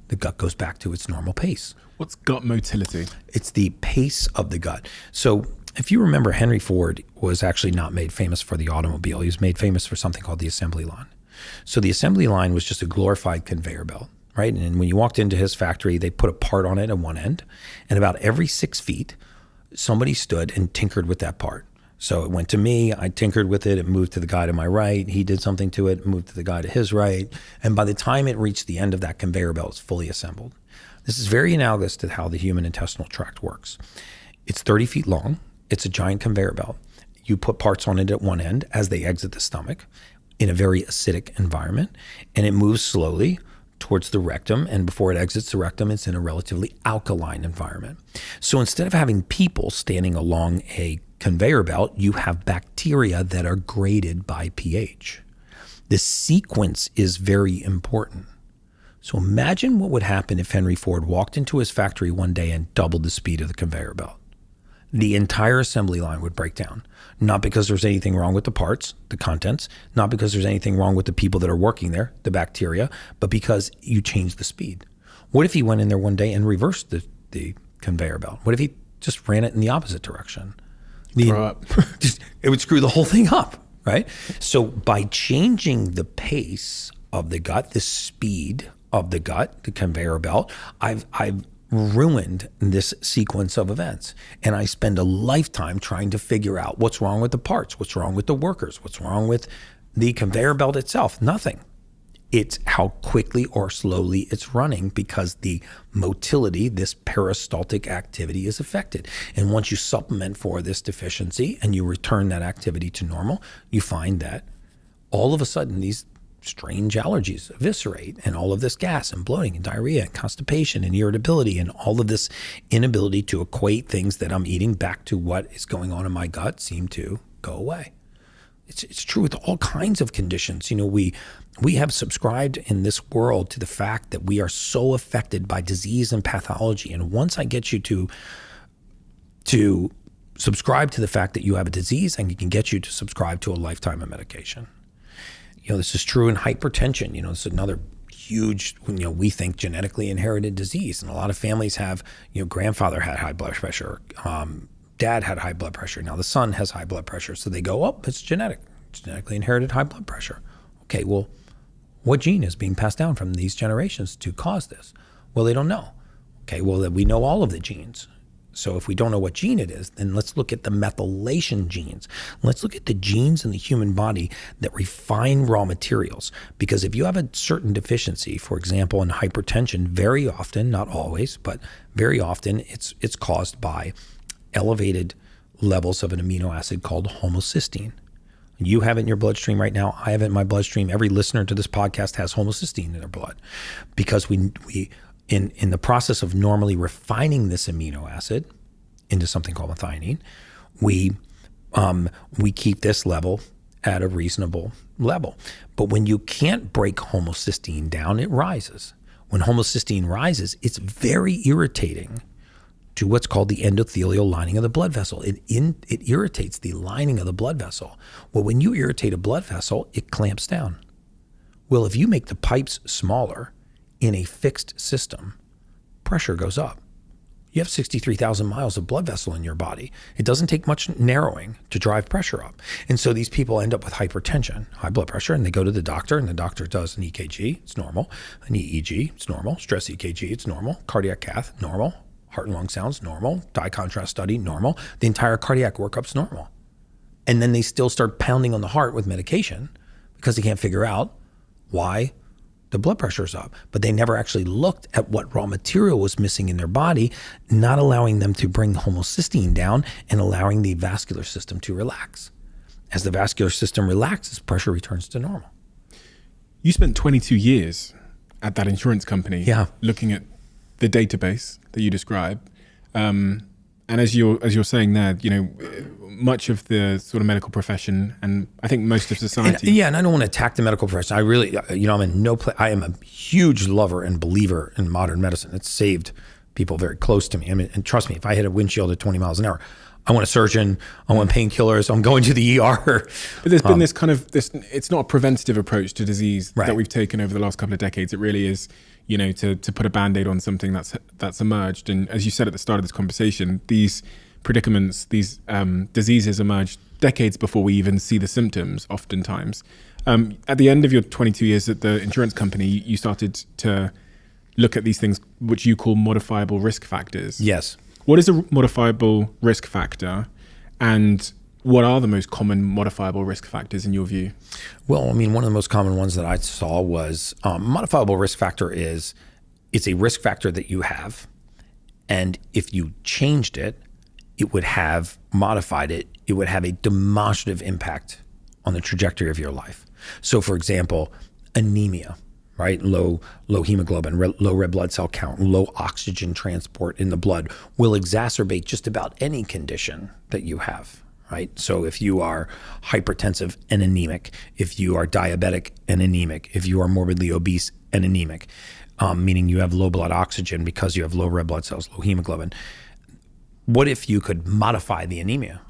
the gut goes back to its normal pace. What's gut motility? It's the pace of the gut. So if you remember, Henry Ford was actually not made famous for the automobile. He was made famous for something called the assembly line. So the assembly line was just a glorified conveyor belt, right? And when you walked into his factory, they put a part on it at one end, and about every 6 feet, somebody stood and tinkered with that part. So it went to me, I tinkered with it, it moved to the guy to my right, he did something to it, moved to the guy to his right, and by the time it reached the end of that conveyor belt, it's fully assembled. This is very analogous to how the human intestinal tract works. It's 30 feet long, it's a giant conveyor belt. You put parts on it at one end as they exit the stomach in a very acidic environment, and it moves slowly towards the rectum, and before it exits the rectum, it's in a relatively alkaline environment. So instead of having people standing along a conveyor belt, you have bacteria that are graded by pH. The sequence is very important. So imagine what would happen if Henry Ford walked into his factory one day and doubled the speed of the conveyor belt. The entire assembly line would break down. Not because there's anything wrong with the parts, the contents, not because there's anything wrong with the people that are working there, the bacteria, but because you changed the speed. What if he went in there one day and reversed the conveyor belt? What if he just ran it in the opposite direction? It would screw the whole thing up, right? So by changing the pace of the gut, the speed of the gut, the conveyor belt, I've ruined this sequence of events. And I spend a lifetime trying to figure out what's wrong with the parts, what's wrong with the workers, what's wrong with the conveyor belt itself. Nothing. It's how quickly or slowly it's running because the motility, this peristaltic activity is affected. And once you supplement for this deficiency and you return that activity to normal, you find that all of a sudden these strange allergies eviscerate, and all of this gas and bloating and diarrhea and constipation and irritability and all of this inability to equate things that I'm eating back to what is going on in my gut seem to go away. It's true with all kinds of conditions. You know, we have subscribed in this world to the fact that we are so affected by disease and pathology. And once I get you to subscribe to the fact that you have a disease, and can get you to subscribe to a lifetime of medication. You know, this is true in hypertension. You know, it's another huge, you know, we think genetically inherited disease. And a lot of families have, you know, grandfather had high blood pressure, dad had high blood pressure. Now the son has high blood pressure. So they go, oh, it's genetically inherited high blood pressure. Okay, well, what gene is being passed down from these generations to cause this? Well, they don't know. Okay, well, we know all of the genes. So if we don't know what gene it is, then let's look at the methylation genes. Let's look at the genes in the human body that refine raw materials. Because if you have a certain deficiency, for example, in hypertension, very often, not always, but very often, it's caused by elevated levels of an amino acid called homocysteine. You have it in your bloodstream right now. I have it in my bloodstream. Every listener to this podcast has homocysteine in their blood, because we in the process of normally refining this amino acid into something called methionine, we keep this level at a reasonable level. But when you can't break homocysteine down, it rises. When homocysteine rises, it's very irritating to what's called the endothelial lining of the blood vessel. It irritates the lining of the blood vessel. Well, when you irritate a blood vessel, it clamps down. Well, if you make the pipes smaller in a fixed system, pressure goes up. You have 63,000 miles of blood vessel in your body. It doesn't take much narrowing to drive pressure up. And so these people end up with hypertension, high blood pressure, and they go to the doctor, and the doctor does an EKG, it's normal. An EEG, it's normal. Stress EKG, it's normal. Cardiac cath, normal. Heart and lung sounds, normal. Dye contrast study, normal. The entire cardiac workup's normal. And then they still start pounding on the heart with medication because they can't figure out why the blood pressure is up. But they never actually looked at what raw material was missing in their body, not allowing them to bring homocysteine down and allowing the vascular system to relax. As the vascular system relaxes, pressure returns to normal. You spent 22 years at that insurance company, Yeah, looking at the database that you described. And And as you're saying there, much of the sort of medical profession, and I think most of society. And I don't want to attack the medical profession. I really, I'm in no place. I am a huge lover and believer in modern medicine. It's saved people very close to me. I mean, and trust me, if I hit a windshield at 20 miles an hour, I want a surgeon. I want painkillers. I'm going to the ER. But there's been this it's not a preventative approach to disease Right. that we've taken over the last couple of decades. It really is, to put a Band-Aid on something that's emerged. And as you said at the start of this conversation, these predicaments, these diseases emerged decades before we even see the symptoms, oftentimes. At the end of your 22 years at the insurance company, you started to look at these things, which you call modifiable risk factors. Yes. What is a modifiable risk factor, and what are the most common modifiable risk factors in your view? Well, I mean, one of the most common ones that I saw was modifiable risk factor it's a risk factor that you have, and if you changed it, it would have modified it. It would have a demonstrative impact on the trajectory of your life. So, for example, anemia, right? Low hemoglobin, low red blood cell count, low oxygen transport in the blood will exacerbate just about any condition that you have, right? So if you are hypertensive and anemic, if you are diabetic and anemic, if you are morbidly obese and anemic, meaning you have low blood oxygen because you have low red blood cells, low hemoglobin, what if you could modify the anemia?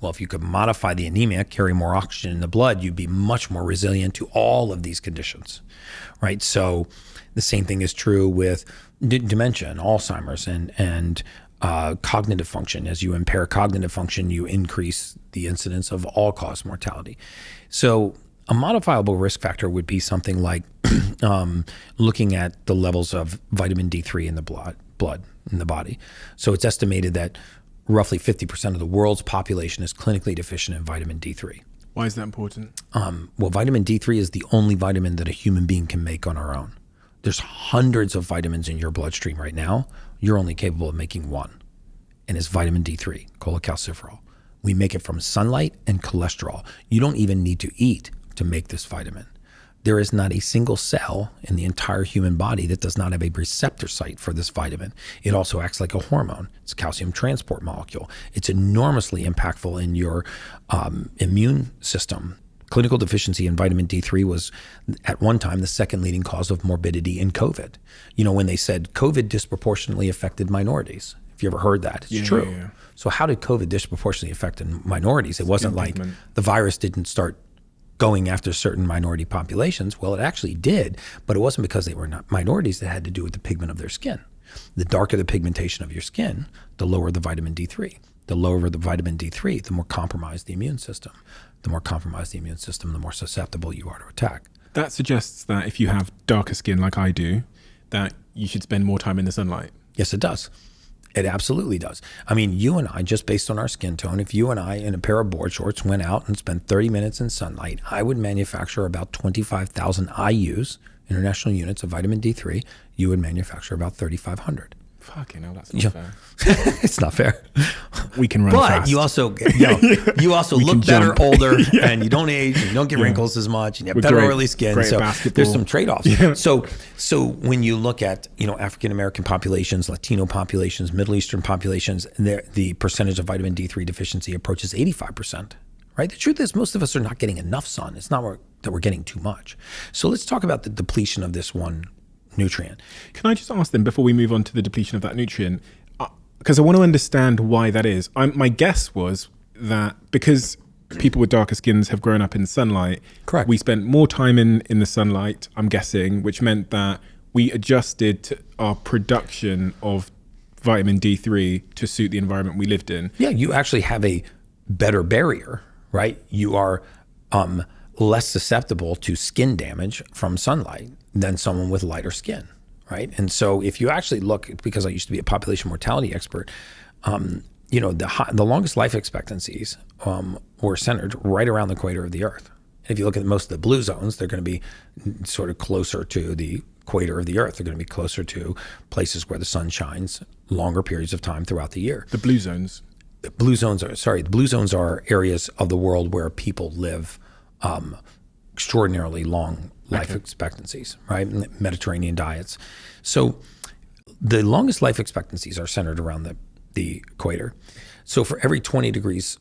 Well, if you could modify the anemia, carry more oxygen in the blood, you'd be much more resilient to all of these conditions, right? So the same thing is true with dementia and Alzheimer's and cognitive function. As you impair cognitive function, you increase the incidence of all-cause mortality. So a modifiable risk factor would be something like looking at the levels of vitamin D3 in the blood in the body. So it's estimated that roughly 50% of the world's population is clinically deficient in vitamin D3. Why is that important? Well, vitamin D3 is the only vitamin that a human being can make on our own. There's hundreds of vitamins in your bloodstream right now. You're only capable of making one, and it's vitamin D3, cholecalciferol. We make it from sunlight and cholesterol. You don't even need to eat to make this vitamin. There is not a single cell in the entire human body that does not have a receptor site for this vitamin. It also acts like a hormone. It's a calcium transport molecule. It's enormously impactful in your immune system. Clinical deficiency in vitamin D3 was at one time the second leading cause of morbidity in COVID. When they said COVID disproportionately affected minorities. If you ever heard that, it's true. Yeah. So how did COVID disproportionately affect minorities? It wasn't like the virus didn't start going after certain minority populations. Well, it actually did, but it wasn't because they were not minorities. That had to do with the pigment of their skin. The darker the pigmentation of your skin, the lower the vitamin D3. The lower the vitamin D3, the more compromised the immune system. The more compromised the immune system, the more susceptible you are to attack. That suggests that if you have darker skin like I do, that you should spend more time in the sunlight. Yes, it does. It absolutely does. I mean, you and I, just based on our skin tone, if you and I in a pair of board shorts went out and spent 30 minutes in sunlight, I would manufacture about 25,000 IUs, international units of vitamin D3. You would manufacture about 3,500. Fucking hell, that's not fair. It's not fair. We can run fast. But you also, you also look better, older, and you don't age, and you don't get wrinkles as much, and you have better oily skin. So there's some trade-offs. Yeah. So when you look at African American populations, Latino populations, Middle Eastern populations, the percentage of vitamin D3 deficiency approaches 85%. Right? The truth is, most of us are not getting enough sun. It's not that we're getting too much. So let's talk about the depletion of this one nutrient. Can I just ask them before we move on to the depletion of that nutrient, because I want to understand why that is. My guess was that because people with darker skins have grown up in sunlight, correct, we spent more time in the sunlight, I'm guessing, which meant that we adjusted our production of vitamin D3 to suit the environment we lived in. Yeah, you actually have a better barrier, right? You are less susceptible to skin damage from sunlight than someone with lighter skin, right? And so if you actually look, because I used to be a population mortality expert, the longest life expectancies were centered right around the equator of the Earth. And if you look at most of the blue zones, they're going to be sort of closer to the equator of the Earth. They're going to be closer to places where the sun shines longer periods of time throughout the year. The blue zones? The blue zones are areas of the world where people live extraordinarily long life expectancies, right? Mediterranean diets. So the longest life expectancies are centered around the the equator. So for every 20 degrees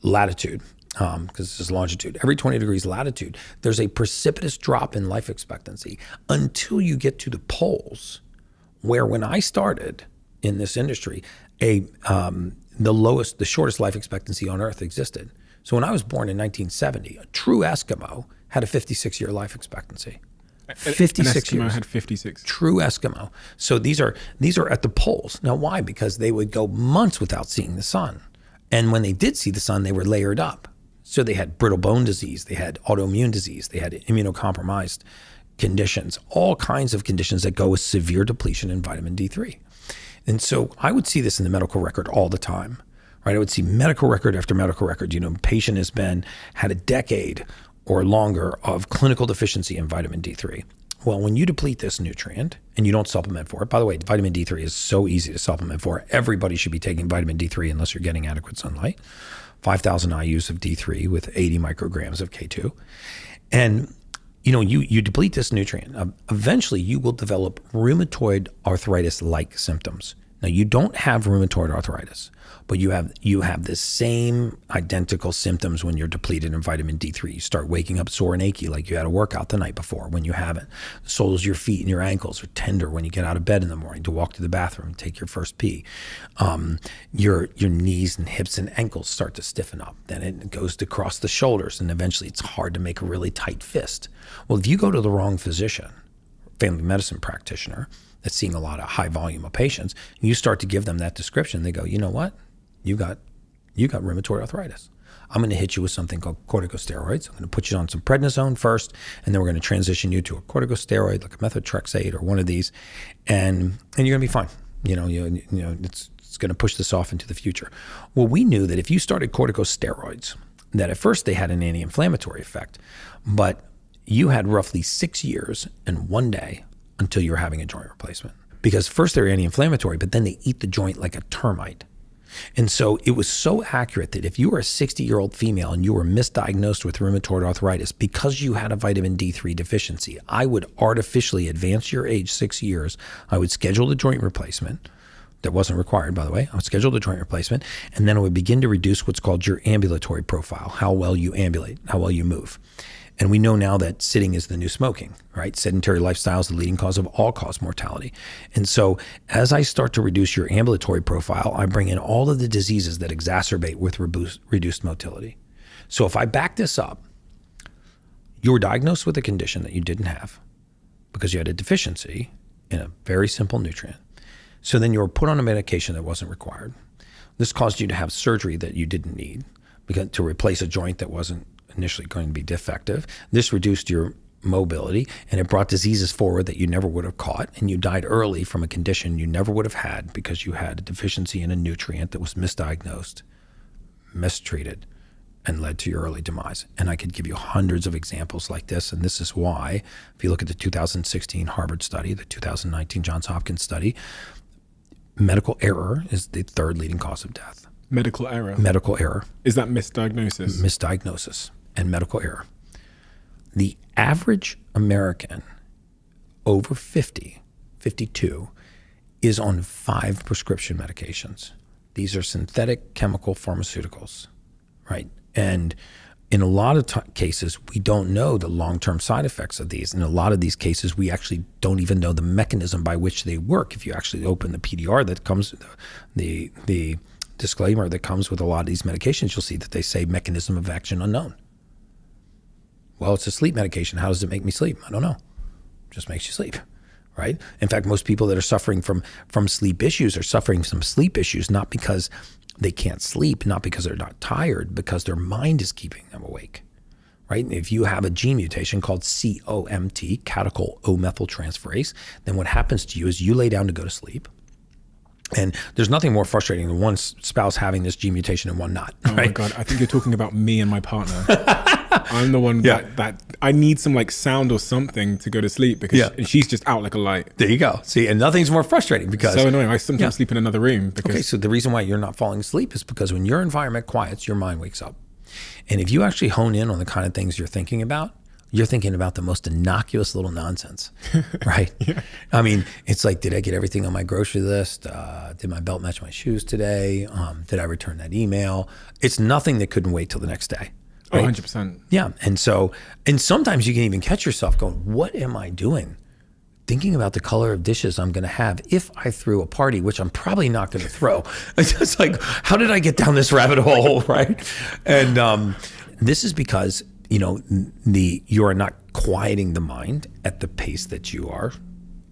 latitude, because this is longitude, every 20 degrees latitude, there's a precipitous drop in life expectancy until you get to the poles, where when I started in this industry, the shortest life expectancy on Earth existed. So when I was born in 1970, a true Eskimo had a 56-year life expectancy. 56 An Eskimo years. had 56. True Eskimo. So these are at the poles. Now, why? Because they would go months without seeing the sun. And when they did see the sun, they were layered up. So they had brittle bone disease, they had autoimmune disease, they had immunocompromised conditions, all kinds of conditions that go with severe depletion in vitamin D3. And so I would see this in the medical record all the time, right? I would see medical record after medical record. Patient has had a decade or longer of clinical deficiency in vitamin D3. Well, when you deplete this nutrient and you don't supplement for it, by the way, vitamin D3 is so easy to supplement for. Everybody should be taking vitamin D3 unless you're getting adequate sunlight. 5,000 IUs of D3 with 80 micrograms of K2. And you deplete this nutrient. Eventually, you will develop rheumatoid arthritis-like symptoms. Now, you don't have rheumatoid arthritis, but you have the same identical symptoms when you're depleted in vitamin D3. You start waking up sore and achy like you had a workout the night before when you haven't. The soles of your feet and your ankles are tender when you get out of bed in the morning to walk to the bathroom and take your first pee. Your knees and hips and ankles start to stiffen up. Then it goes to cross the shoulders, and eventually it's hard to make a really tight fist. Well, if you go to the wrong physician, family medicine practitioner, that's seeing a lot of high volume of patients, and you start to give them that description, they go, you know what? You got rheumatoid arthritis. I'm going to hit you with something called corticosteroids. I'm going to put you on some prednisone first, and then we're going to transition you to a corticosteroid like a methotrexate or one of these, and you're going to be fine. It's going to push this off into the future. Well, we knew that if you started corticosteroids, that at first they had an anti-inflammatory effect, but you had roughly 6 years and 1 day until you're having a joint replacement. Because first they're anti-inflammatory, but then they eat the joint like a termite. And so it was so accurate that if you were a 60-year-old female and you were misdiagnosed with rheumatoid arthritis because you had a vitamin D3 deficiency, I would artificially advance your age 6 years. I would schedule the joint replacement. That wasn't required, by the way. I would schedule the joint replacement, and then I would begin to reduce what's called your ambulatory profile, how well you ambulate, how well you move. And we know now that sitting is the new smoking, right? Sedentary lifestyle is the leading cause of all-cause mortality. And so as I start to reduce your ambulatory profile, I bring in all of the diseases that exacerbate with reduced motility. So if I back this up, you were diagnosed with a condition that you didn't have because you had a deficiency in a very simple nutrient. So then you were put on a medication that wasn't required. This caused you to have surgery that you didn't need because to replace a joint that wasn't initially going to be defective. This reduced your mobility, and it brought diseases forward that you never would have caught, and you died early from a condition you never would have had because you had a deficiency in a nutrient that was misdiagnosed, mistreated, and led to your early demise. And I could give you hundreds of examples like this, and this is why, if you look at the 2016 Harvard study, the 2019 Johns Hopkins study, medical error is the third leading cause of death. Medical error? Medical error. Is that misdiagnosis? Misdiagnosis and medical error. The average American over 50, 52, is on 5 prescription medications. These are synthetic chemical pharmaceuticals, right? And in a lot of cases, we don't know the long-term side effects of these. In a lot of these cases, we actually don't even know the mechanism by which they work. If you actually open the PDR that comes, the disclaimer that comes with a lot of these medications, you'll see that they say mechanism of action unknown. Well, it's a sleep medication. How does it make me sleep? I don't know. It just makes you sleep, right? In fact, most people that are suffering from sleep issues are suffering from sleep issues not because they can't sleep, not because they're not tired, because their mind is keeping them awake, right? And if you have a gene mutation called COMT, catechol O-methyltransferase, then what happens to you is you lay down to go to sleep. And there's nothing more frustrating than one spouse having this gene mutation and one not. Oh right? my God, I think you're talking about me and my partner. I'm the one that I need some like sound or something to go to sleep because and she's just out like a light. There you go. See, and nothing's more frustrating because so annoying. I sometimes sleep in another room. Because okay, so the reason why you're not falling asleep is because when your environment quiets, your mind wakes up. And if you actually hone in on the kind of things you're thinking about, you're thinking about the most innocuous little nonsense, right? Yeah. I mean, it's like, did I get everything on my grocery list? Did my belt match my shoes today? Did I return that email? It's nothing that couldn't wait till the next day. Right? 100%. Yeah. And sometimes you can even catch yourself going, what am I doing? Thinking about the color of dishes I'm going to have if I threw a party, which I'm probably not going to throw. It's just like, how did I get down this rabbit hole, right? And this is because, you are not quieting the mind at the pace that you are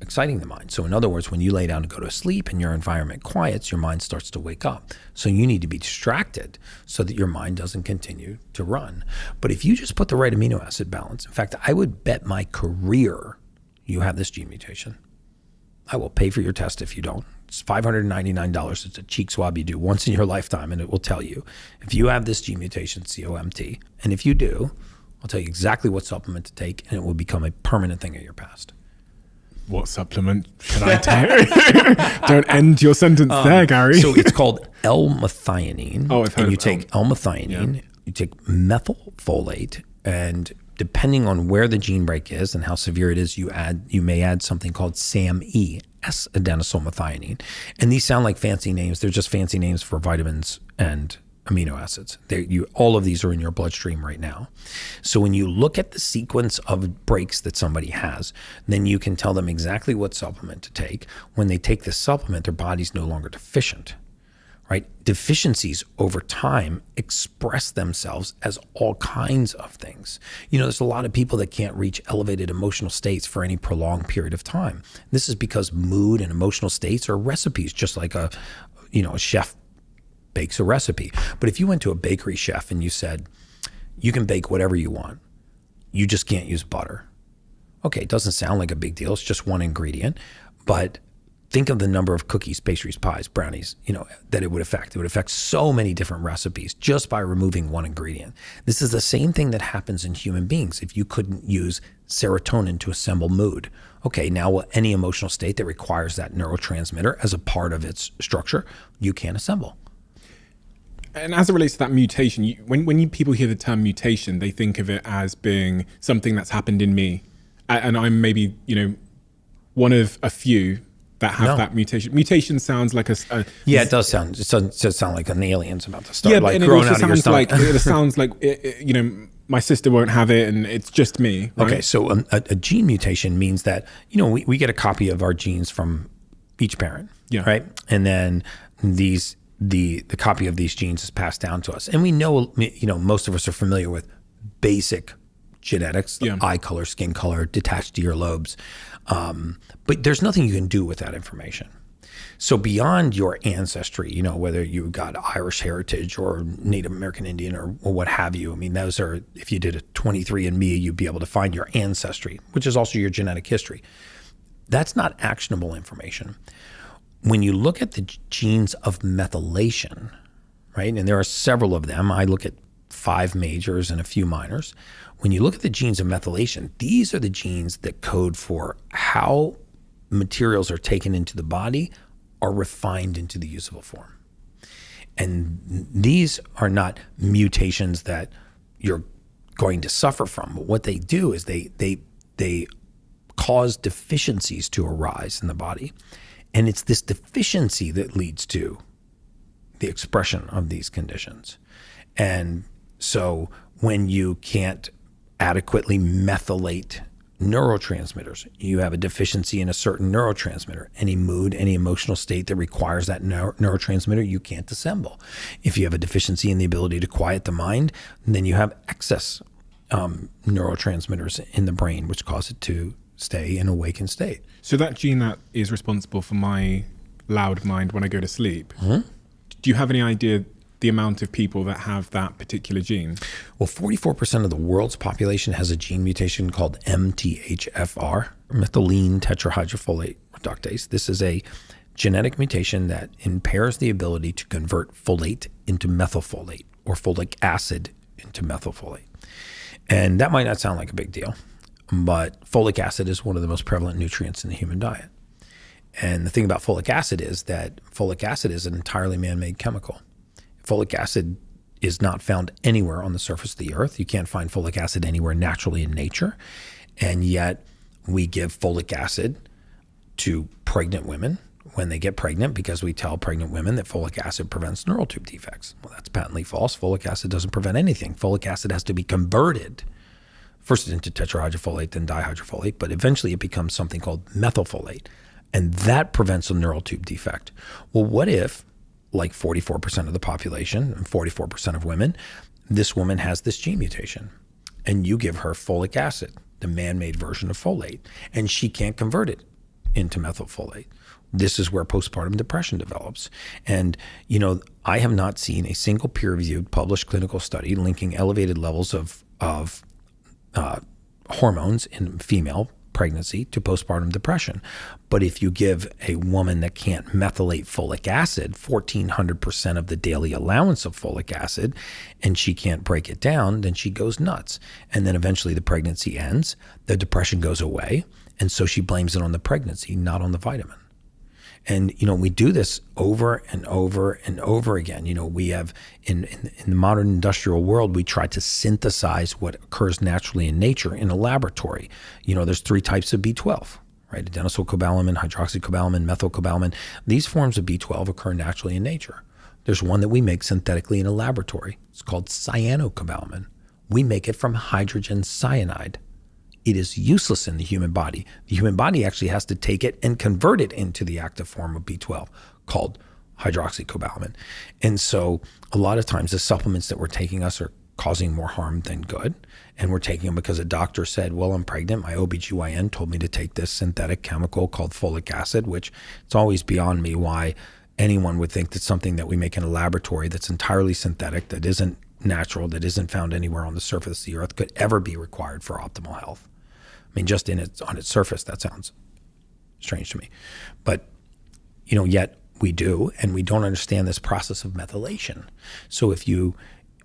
exciting the mind. So in other words, when you lay down to go to sleep and your environment quiets, your mind starts to wake up. So you need to be distracted so that your mind doesn't continue to run. But if you just put the right amino acid balance, in fact, I would bet my career you have this gene mutation. I will pay for your test if you don't. It's $599. It's a cheek swab you do once in your lifetime, and it will tell you if you have this gene mutation, COMT. And if you do, I'll tell you exactly what supplement to take, and it will become a permanent thing of your past. What supplement should I take? Don't end your sentence there, Gary. So it's called L-methionine. Oh, I've heard and you of take L-methionine, you take methylfolate, and depending on where the gene break is and how severe it is, you may add something called SAMe, S-adenosylmethionine. And these sound like fancy names. They're just fancy names for vitamins and amino acids. All of these are in your bloodstream right now. So when you look at the sequence of breaks that somebody has, then you can tell them exactly what supplement to take. When they take this supplement, their body's no longer deficient. Right? Deficiencies over time express themselves as all kinds of things. There's a lot of people that can't reach elevated emotional states for any prolonged period of time. This is because mood and emotional states are recipes, just like a chef bakes a recipe. But if you went to a bakery chef and you said, you can bake whatever you want, you just can't use butter. Okay, it doesn't sound like a big deal. It's just one ingredient, but think of the number of cookies, pastries, pies, brownies, that it would affect. It would affect so many different recipes just by removing one ingredient. This is the same thing that happens in human beings. If you couldn't use serotonin to assemble mood, okay, now any emotional state that requires that neurotransmitter as a part of its structure, you can't assemble. And as it relates to that mutation, when people hear the term mutation, they think of it as being something that's happened in me. And I'm maybe, one of a few that have that mutation. Mutation sounds like yeah, it does sound. It doesn't sound like an alien's about to start. Yeah, like and growing it also out of your sounds stomach. like it sounds like my sister won't have it, and it's just me. Right? Okay, so a gene mutation means that we get a copy of our genes from each parent, right, and then the copy of these genes is passed down to us, and we know most of us are familiar with basic genetics, eye color, skin color, detached earlobes. But there's nothing you can do with that information. So beyond your ancestry, whether you got Irish heritage or Native American Indian or what have you, I mean, those are, if you did a 23andMe, you'd be able to find your ancestry, which is also your genetic history. That's not actionable information. When you look at the genes of methylation, right, and there are several of them, I look at 5 majors and a few minors. When you look at the genes of methylation, these are the genes that code for how materials are taken into the body are refined into the usable form. And these are not mutations that you're going to suffer from, but what they do is they cause deficiencies to arise in the body. And it's this deficiency that leads to the expression of these conditions. And so when you can't adequately methylate neurotransmitters, you have a deficiency in a certain neurotransmitter. Any mood, any emotional state that requires that neurotransmitter, you can't assemble. If you have a deficiency in the ability to quiet the mind, then you have excess neurotransmitters in the brain, which cause it to stay in awakened state. So that gene that is responsible for my loud mind when I go to sleep, do you have any idea the amount of people that have that particular gene? Well, 44% of the world's population has a gene mutation called MTHFR, methylene tetrahydrofolate reductase. This is a genetic mutation that impairs the ability to convert folate into methylfolate or folic acid into methylfolate. And that might not sound like a big deal, but folic acid is one of the most prevalent nutrients in the human diet. And the thing about folic acid is that folic acid is an entirely man-made chemical. Folic acid is not found anywhere on the surface of the earth. You can't find folic acid anywhere naturally in nature. And yet we give folic acid to pregnant women when they get pregnant because we tell pregnant women that folic acid prevents neural tube defects. Well, that's patently false. Folic acid doesn't prevent anything. Folic acid has to be converted first into tetrahydrofolate, then dihydrofolate, but eventually it becomes something called methylfolate. And that prevents a neural tube defect. Well, what if, like 44% of the population and 44% of women, this woman has this gene mutation and you give her folic acid, the man-made version of folate, and she can't convert it into methylfolate. This is where postpartum depression develops. And, you know, I have not seen a single peer-reviewed published clinical study linking elevated levels of hormones in female pregnancy to postpartum depression. But if you give a woman that can't methylate folic acid 1,400% of the daily allowance of folic acid, and she can't break it down, then she goes nuts. And then eventually the pregnancy ends, the depression goes away, and so she blames it on the pregnancy, not on the vitamin. And, you know, we do this over and over and over again. You know, we have in the modern industrial world, we try to synthesize what occurs naturally in nature in a laboratory. You know, there's 3 types of B12, right? Adenosylcobalamin, hydroxycobalamin, methylcobalamin. These forms of B12 occur naturally in nature. There's one that we make synthetically in a laboratory. It's called cyanocobalamin. We make it from hydrogen cyanide. It is useless in the human body. The human body actually has to take it and convert it into the active form of B12 called hydroxycobalamin. And so a lot of times the supplements that we're taking us are causing more harm than good. And we're taking them because a doctor said, well, I'm pregnant. My OBGYN told me to take this synthetic chemical called folic acid, which it's always beyond me why anyone would think that something that we make in a laboratory that's entirely synthetic, that isn't natural, that isn't found anywhere on the surface of the earth could ever be required for optimal health. I mean, just on its surface, that sounds strange to me. But, you know, yet we do, and we don't understand this process of methylation. So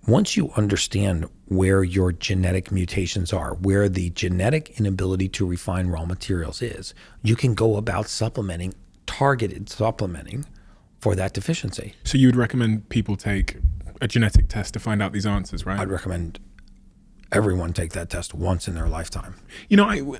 once you understand where your genetic mutations are, where the genetic inability to refine raw materials is, you can go about targeted supplementing for that deficiency. So you would recommend people take a genetic test to find out these answers, right? I'd recommend everyone take that test once in their lifetime. You know,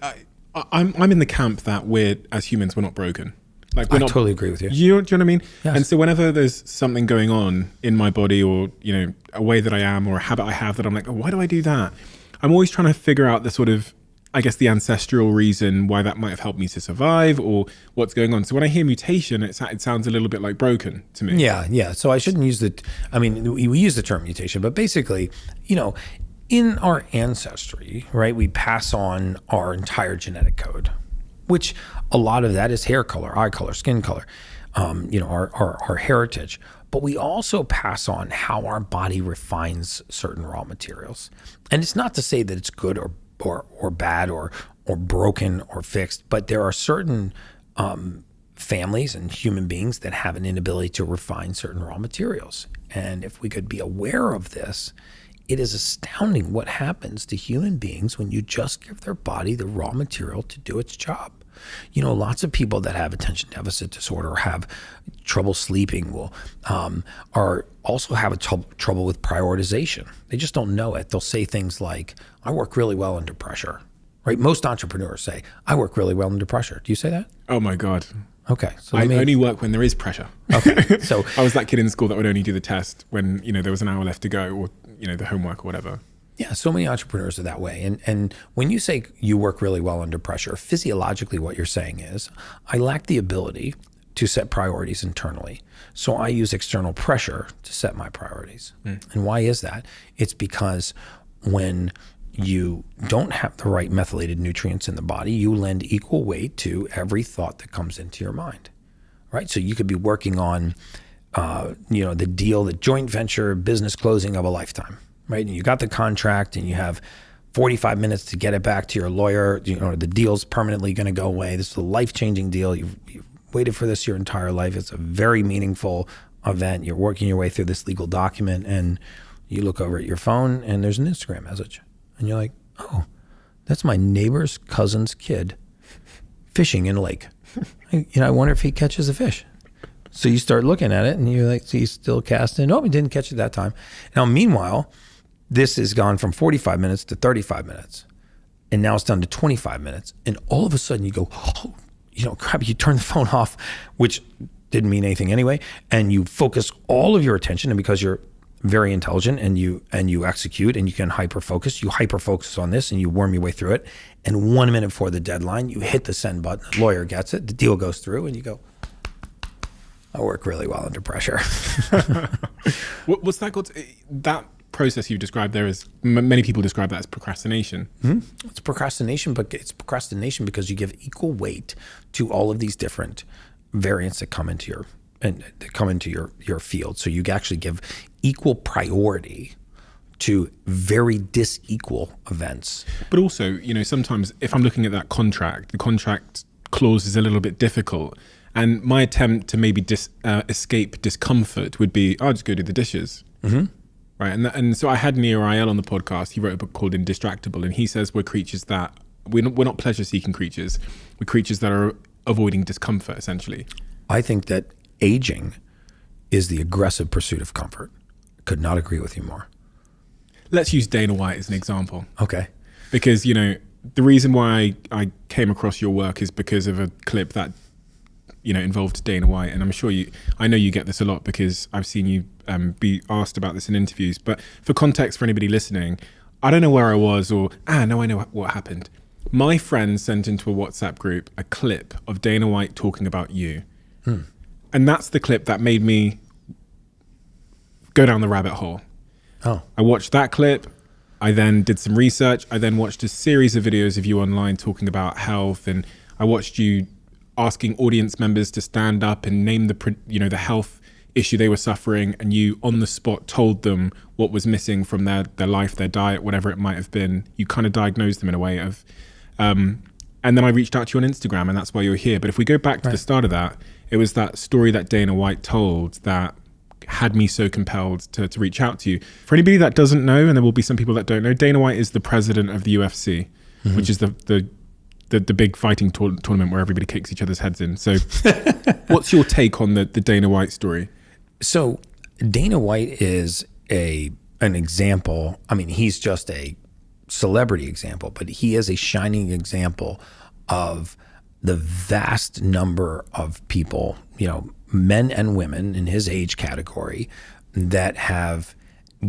I'm in the camp that as humans, we're not broken. Like I totally agree with you. Do you know what I mean? Yes. And so whenever there's something going on in my body, or, you know, a way that I am or a habit I have that I'm like, oh, why do I do that? I'm always trying to figure out the sort of, I guess, the ancestral reason why that might have helped me to survive or what's going on. So when I hear mutation, it sounds a little bit like broken to me. Yeah. So I shouldn't use we use the term mutation, but basically, you know, in our ancestry, right, we pass on our entire genetic code, which a lot of that is hair color, eye color, skin color, you know, our heritage. But we also pass on how our body refines certain raw materials. And it's not to say that it's good or bad or broken or fixed, but there are certain families and human beings that have an inability to refine certain raw materials. And if we could be aware of this, it is astounding what happens to human beings when you just give their body the raw material to do its job. You know, lots of people that have attention deficit disorder, have trouble sleeping, are also have trouble with prioritization. They just don't know it. They'll say things like, I work really well under pressure, right? Most entrepreneurs say, I work really well under pressure. Do you say that? Oh my God. Okay. So I only work when there is pressure. Okay. So I was that kid in school that would only do the test when, you know, there was an hour left to go, or, you know, the homework or whatever. Yeah, so many entrepreneurs are that way. And when you say you work really well under pressure, physiologically what you're saying is, I lack the ability to set priorities internally. So I use external pressure to set my priorities. And why is that? It's because when you don't have the right methylated nutrients in the body, you lend equal weight to every thought that comes into your mind, right? So you could be working on, you know, the joint venture business closing of a lifetime, right? And you got the contract and you have 45 minutes to get it back to your lawyer. You know, the deal's permanently going to go away. This is a life-changing deal. You've waited for this your entire life. It's a very meaningful event. You're working your way through this legal document and you look over at your phone and there's an Instagram message. And you're like, oh, that's my neighbor's cousin's kid fishing in a lake. I wonder if he catches a fish. So you start looking at it and you're like, so you still casting. Oh, we didn't catch it that time. Now, meanwhile, this has gone from 45 minutes to 35 minutes. And now it's down to 25 minutes. And all of a sudden you go, oh, crap, you turn the phone off, which didn't mean anything anyway. And you focus all of your attention, and because you're very intelligent and you execute and you can hyper focus on this and you worm your way through it. And 1 minute before the deadline, you hit the send button, the lawyer gets it, the deal goes through, and you go, I work really well under pressure. What's that called? That process you described there is, many people describe that as procrastination. Mm-hmm. It's procrastination, but it's procrastination because you give equal weight to all of these different variants that come into your field. So you actually give equal priority to very disequal events. But also, sometimes if I'm looking at that contract, the contract clause is a little bit difficult. And my attempt to maybe escape discomfort would be, I'll just go do the dishes. Mm-hmm. Right. And so I had Nir Ayel on the podcast. He wrote a book called Indistractable. And he says we're creatures that, we're not pleasure-seeking creatures. We're creatures that are avoiding discomfort, essentially. I think that aging is the aggressive pursuit of comfort. Could not agree with you more. Let's use Dana White as an example. Okay. Because, the reason why I came across your work is because of a clip that, involved Dana White. And I'm sure I know you get this a lot because I've seen you be asked about this in interviews. But for context, for anybody listening, I don't know where I was no, I know what happened. My friend sent into a WhatsApp group a clip of Dana White talking about you. And that's the clip that made me go down the rabbit hole. Oh. I watched that clip. I then did some research. I then watched a series of videos of you online talking about health. And I watched you asking audience members to stand up and name the health issue they were suffering. And you on the spot told them what was missing from their life, their diet, whatever it might have been. You kind of diagnosed them in a way of, and then I reached out to you on Instagram, and that's why you're here. But if we go back to the start of that, it was that story that Dana White told that had me so compelled to reach out to you. For anybody that doesn't know, and there will be some people that don't know, Dana White is the president of the UFC, mm-hmm. which is the big fighting tournament where everybody kicks each other's heads in. So what's your take on the Dana White story? So Dana White is an example. I mean, he's just a celebrity example, but he is a shining example of the vast number of people, men and women in his age category, that have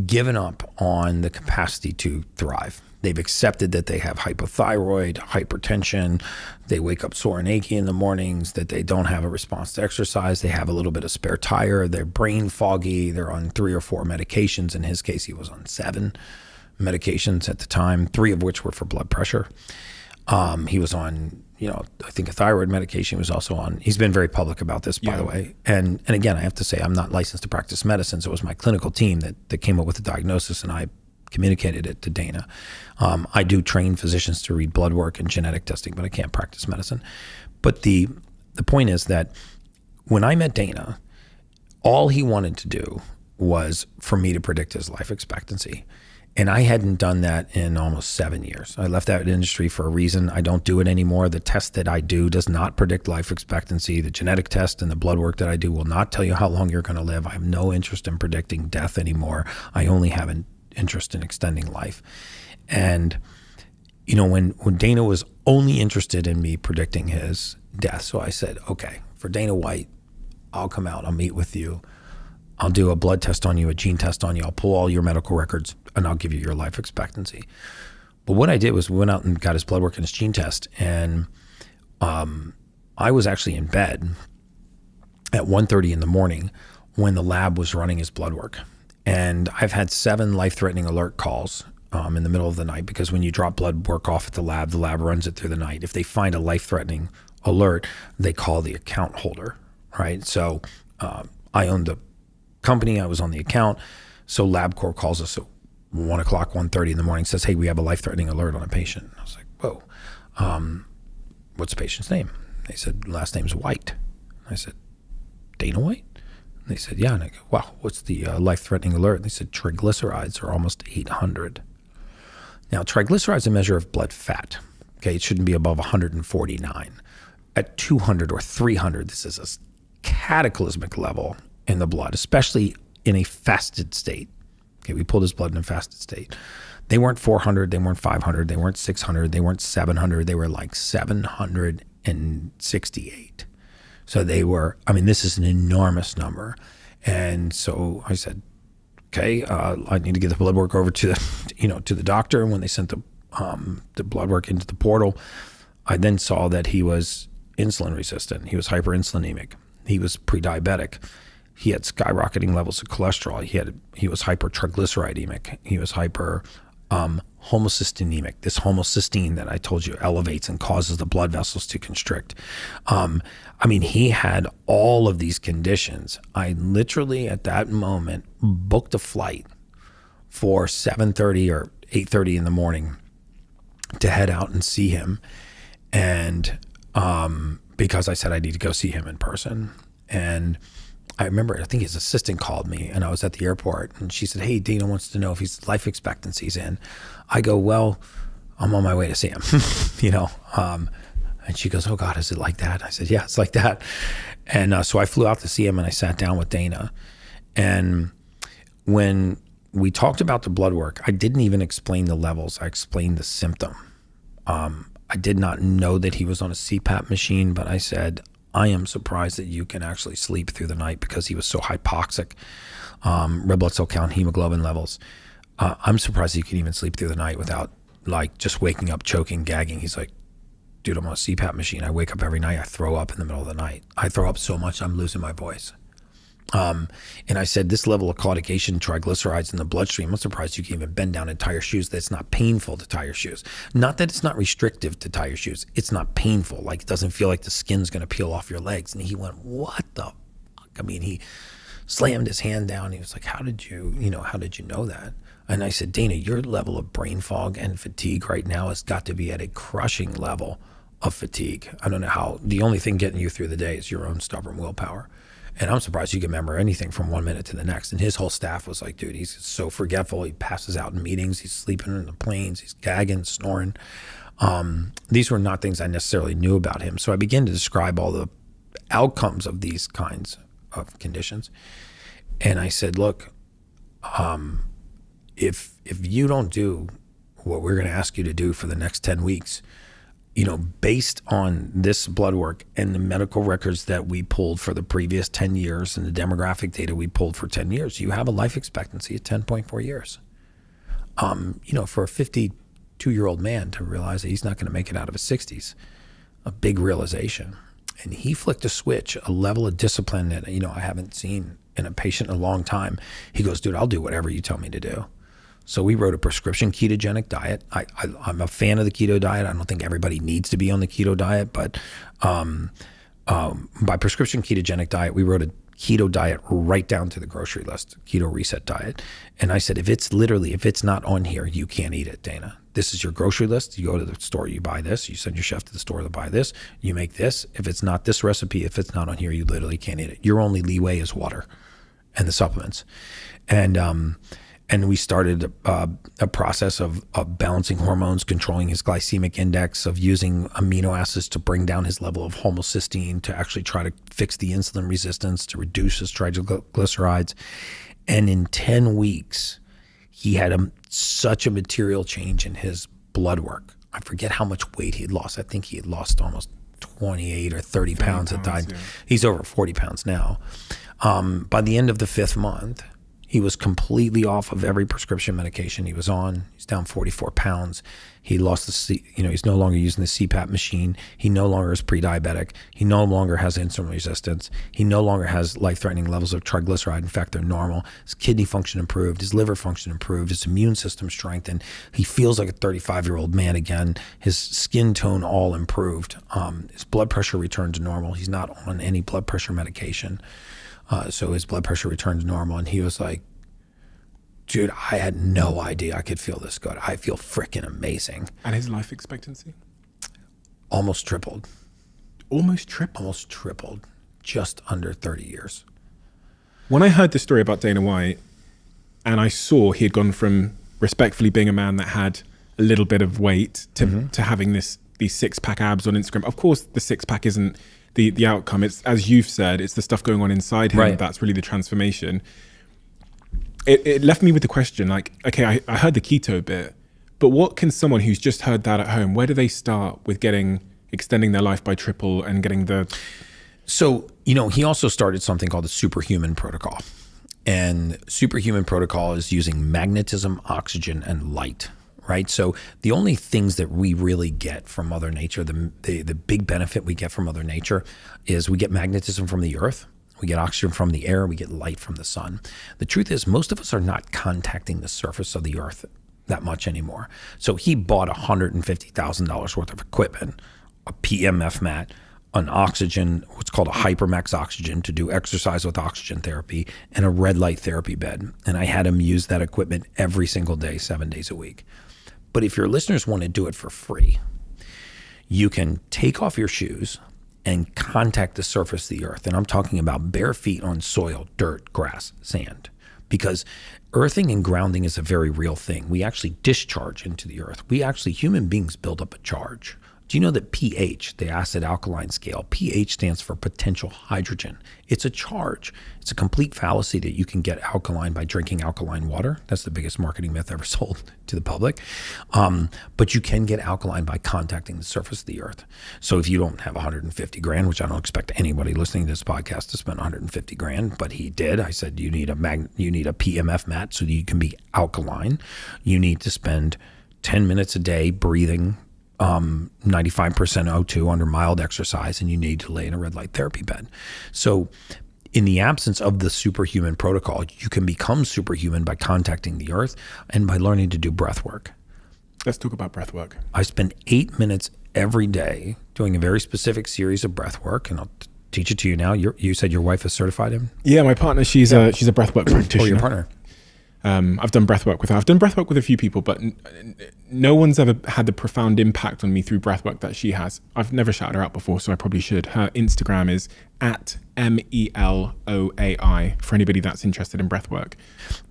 given up on the capacity to thrive. They've accepted that they have hypothyroid, hypertension, they wake up sore and achy in the mornings, that they don't have a response to exercise, they have a little bit of spare tire, they're brain foggy, they're on 3 or 4 medications. In his case, he was on 7 medications at the time, 3 of which were for blood pressure. He was on, I think a thyroid medication. He was also on, he's been very public about this, by the way. And again, I have to say, I'm not licensed to practice medicine. So it was my clinical team that came up with the diagnosis, and I communicated it to Dana. I do train physicians to read blood work and genetic testing, but I can't practice medicine. But the point is that when I met Dana, all he wanted to do was for me to predict his life expectancy. And I hadn't done that in almost 7 years. I left that industry for a reason. I don't do it anymore. The test that I do does not predict life expectancy. The genetic test and the blood work that I do will not tell you how long you're going to live. I have no interest in predicting death anymore. I only have an interest in extending life. And, when Dana was only interested in me predicting his death, so I said, okay, for Dana White, I'll come out, I'll meet with you. I'll do a blood test on you, a gene test on you. I'll pull all your medical records, and I'll give you your life expectancy. But what I did was we went out and got his blood work and his gene test. And I was actually in bed at 1:30 in the morning when the lab was running his blood work. And I've had 7 life-threatening alert calls in the middle of the night, because when you drop blood work off at the lab runs it through the night. If they find a life-threatening alert, they call the account holder, right? So I owned the company, I was on the account. So LabCorp calls us at 1 o'clock, 1:30 in the morning, says, hey, we have a life-threatening alert on a patient. I was like, whoa, what's the patient's name? They said, last name's White. I said, Dana White? And they said, yeah. And I go, wow, what's the life-threatening alert? And they said, triglycerides are almost 800. Now, triglycerides is a measure of blood fat. Okay, it shouldn't be above 149. At 200 or 300, this is cataclysmic level in the blood, especially in a fasted state. Okay, we pulled his blood in a fasted state. They weren't 400, they weren't 500, they weren't 600, they weren't 700, they were like 768. So they were, I mean, this is an enormous number. And so I said, okay, I need to get the blood work over to the, to the doctor. And when they sent the blood work into the portal, I then saw that he was insulin resistant. He was hyperinsulinemic. He was pre-diabetic. He had skyrocketing levels of cholesterol. He was hypertriglyceridemic. He was hyper homocysteinemic. This homocysteine that I told you elevates and causes the blood vessels to constrict. I mean, he had all of these conditions. I literally at that moment booked a flight for 7:30 or 8:30 in the morning to head out and see him. And because I said I need to go see him in person. And I remember, I think his assistant called me and I was at the airport and she said, hey, Dana wants to know if his life expectancy's in. I go, well, I'm on my way to see him, and she goes, oh God, is it like that? I said, yeah, it's like that. And so I flew out to see him and I sat down with Dana. And when we talked about the blood work, I didn't even explain the levels. I explained the symptom. I did not know that he was on a CPAP machine, but I said, I am surprised that you can actually sleep through the night because he was so hypoxic, red blood cell count, hemoglobin levels. I'm surprised you can even sleep through the night without like just waking up, choking, gagging. He's like, dude, I'm on a CPAP machine. I wake up every night. I throw up in the middle of the night. I throw up so much, I'm losing my voice. And I said, this level of caudication triglycerides in the bloodstream, I'm surprised you can even bend down and tie your shoes, that it's not painful to tie your shoes. Not that it's not restrictive to tie your shoes. It's not painful. Like it doesn't feel like the skin's going to peel off your legs. And he went, what the fuck? I mean, he slammed his hand down. He was like, how did you know that? And I said, Dana, your level of brain fog and fatigue right now has got to be at a crushing level of fatigue. I don't know how. The only thing getting you through the day is your own stubborn willpower. And I'm surprised you can remember anything from 1 minute to the next. And his whole staff was like, dude, he's so forgetful. He passes out in meetings. He's sleeping in the planes. He's gagging, snoring. These were not things I necessarily knew about him. So I began to describe all the outcomes of these kinds of conditions. And I said, look, if you don't do what we're going to ask you to do for the next 10 weeks, based on this blood work and the medical records that we pulled for the previous 10 years and the demographic data we pulled for 10 years, you have a life expectancy of 10.4 years. For a 52-year-old man to realize that he's not going to make it out of his 60s, a big realization. And he flicked a switch, a level of discipline that, I haven't seen in a patient in a long time. He goes, dude, I'll do whatever you tell me to do. So we wrote a prescription ketogenic diet. I'm a fan of the keto diet. I don't think everybody needs to be on the keto diet, but by prescription ketogenic diet, we wrote a keto diet right down to the grocery list, keto reset diet. And I said, if it's not on here, you can't eat it, Dana. This is your grocery list. You go to the store, you buy this, you send your chef to the store to buy this, you make this. If it's not this recipe, if it's not on here, you literally can't eat it. Your only leeway is water and the supplements. And we started a process of balancing hormones, controlling his glycemic index, of using amino acids to bring down his level of homocysteine, to actually try to fix the insulin resistance, to reduce his triglycerides. And in 10 weeks, he had such a material change in his blood work. I forget how much weight he had lost. I think he had lost almost 28 or 30 pounds at that time. Yeah. He's over 40 pounds now. By the end of the 5th month, he was completely off of every prescription medication he was on. He's down 44 pounds. He lost he's no longer using the CPAP machine. He no longer is pre-diabetic. He no longer has insulin resistance. He no longer has life-threatening levels of triglyceride. In fact, they're normal. His kidney function improved. His liver function improved. His immune system strengthened. He feels like a 35-year-old man again. His skin tone all improved. His blood pressure returned to normal. He's not on any blood pressure medication. So his blood pressure returned to normal, and he was like, dude, I had no idea I could feel this good. I feel freaking amazing. And his life expectancy? Almost tripled. Almost tripled? Almost tripled. Just under 30 years. When I heard the story about Dana White, and I saw he had gone from respectfully being a man that had a little bit of weight to having this these 6-pack abs on Instagram. Of course, the 6-pack isn't the outcome. It's, as you've said, it's the stuff going on inside him. Right. That's really the transformation. It left me with the question, like, okay, I heard the keto bit, but what can someone who's just heard that at home, where do they start with extending their life by triple and getting the... So, he also started something called the Superhuman Protocol. And Superhuman Protocol is using magnetism, oxygen, and light, right? So the only things that we really get from Mother Nature, the big benefit we get from Mother Nature is we get magnetism from the earth, we get oxygen from the air, we get light from the sun. The truth is, most of us are not contacting the surface of the earth that much anymore. So he bought $150,000 worth of equipment, a PMF mat, an oxygen, what's called a Hypermax oxygen to do exercise with oxygen therapy, and a red light therapy bed. And I had him use that equipment every single day, 7 days a week. But if your listeners want to do it for free, you can take off your shoes and contact the surface of the earth. And I'm talking about bare feet on soil, dirt, grass, sand. Because earthing and grounding is a very real thing. We actually discharge into the earth. Human beings build up a charge. Do you know that pH, the acid alkaline scale, pH stands for potential hydrogen? It's a charge. It's a complete fallacy that you can get alkaline by drinking alkaline water. That's the biggest marketing myth ever sold to the public. But you can get alkaline by contacting the surface of the earth. So if you don't have 150 grand, which I don't expect anybody listening to this podcast to spend 150 grand, but he did. I said, you need a PMF mat so that you can be alkaline. You need to spend 10 minutes a day breathing 95% O2 under mild exercise, and you need to lay in a red light therapy bed. So in the absence of the Superhuman Protocol, you can become superhuman by contacting the earth and by learning to do breath work. Let's talk about breath work. I spend 8 minutes every day doing a very specific series of breath work, and I'll teach it to you now. You said your wife is certified in? Yeah, my partner, she's a breathwork practitioner. Or your partner? I've done breathwork with her. I've done breathwork with a few people, but no one's ever had the profound impact on me through breathwork that she has. I've never shouted her out before, so I probably should. Her Instagram is @MELOAI for anybody that's interested in breathwork.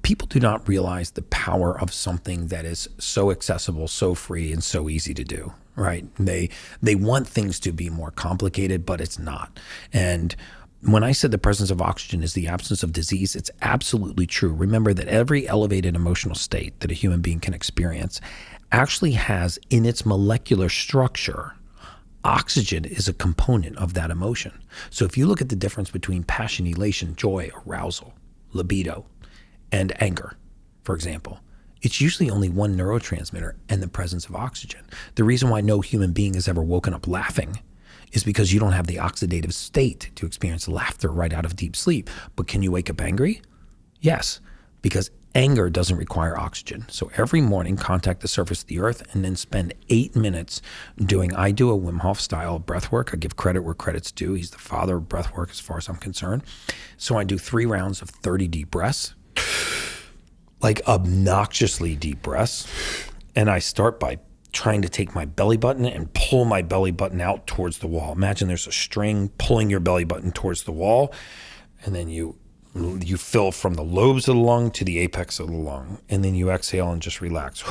People do not realize the power of something that is so accessible, so free, and so easy to do, right? They want things to be more complicated, but it's not. And when I said the presence of oxygen is the absence of disease, it's absolutely true. Remember that every elevated emotional state that a human being can experience actually has in its molecular structure, oxygen is a component of that emotion. So if you look at the difference between passion, elation, joy, arousal, libido, and anger, for example, it's usually only one neurotransmitter and the presence of oxygen. The reason why no human being has ever woken up laughing is because you don't have the oxidative state to experience laughter right out of deep sleep. But can you wake up angry? Yes, because anger doesn't require oxygen. So every morning, contact the surface of the earth and then spend 8 minutes I do a Wim Hof style breath work. I give credit where credit's due. He's the father of breath work as far as I'm concerned. So I do 3 rounds of 30 deep breaths, like obnoxiously deep breaths. And I start by trying to take my belly button and pull my belly button out towards the wall. Imagine there's a string pulling your belly button towards the wall, and then you fill from the lobes of the lung to the apex of the lung, and then you exhale and just relax.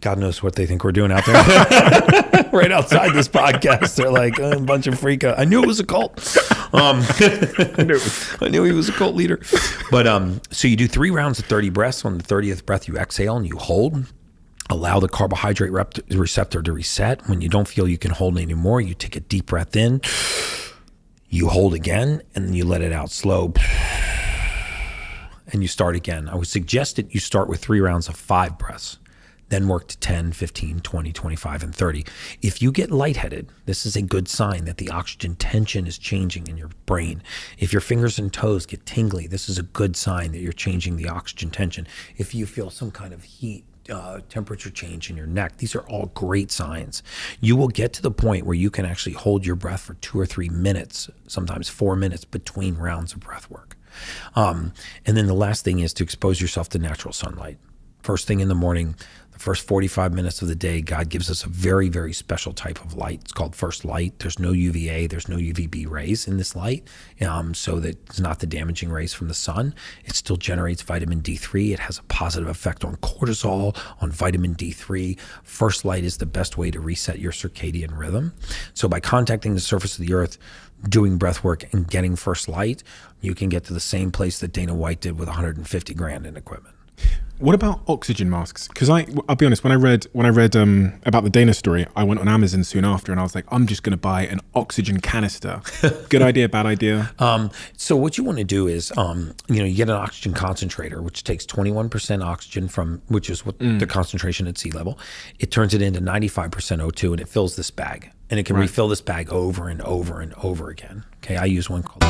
God knows what they think we're doing out there. Right outside this podcast, they're like a bunch of freaka. I knew it was a cult. I knew he was a cult leader. But so you do 3 rounds of 30 breaths. On the 30th breath, you exhale and you hold. Allow the carbohydrate receptor to reset. When you don't feel you can hold anymore, you take a deep breath in. You hold again, and then you let it out slow. And you start again. I would suggest that you start with 3 rounds of 5 breaths. Then work to 10, 15, 20, 25, and 30. If you get lightheaded, this is a good sign that the oxygen tension is changing in your brain. If your fingers and toes get tingly, this is a good sign that you're changing the oxygen tension. If you feel some kind of heat, temperature change in your neck, these are all great signs. You will get to the point where you can actually hold your breath for 2 or 3 minutes, sometimes 4 minutes between rounds of breath work. And then the last thing is to expose yourself to natural sunlight. First thing in the morning, The first 45 minutes of the day, God gives us a very, very special type of light. It's called first light. There's no UVA, there's no UVB rays in this light, so that it's not the damaging rays from the sun. It still generates vitamin D3. It has a positive effect on cortisol, on vitamin D3. First light is the best way to reset your circadian rhythm. So by contacting the surface of the earth, doing breath work, and getting first light, you can get to the same place that Dana White did with 150 grand in equipment. What about oxygen masks? Because I'll be honest, when I read about the Dana story, I went on Amazon soon after, and I was like, I'm just going to buy an oxygen canister. Good idea, bad idea? So what you want to do is, you get an oxygen concentrator, which takes 21% oxygen which is what the concentration at sea level. It turns it into 95% O2, and it fills this bag, and it can refill this bag over and over and over again. Okay, I use one called.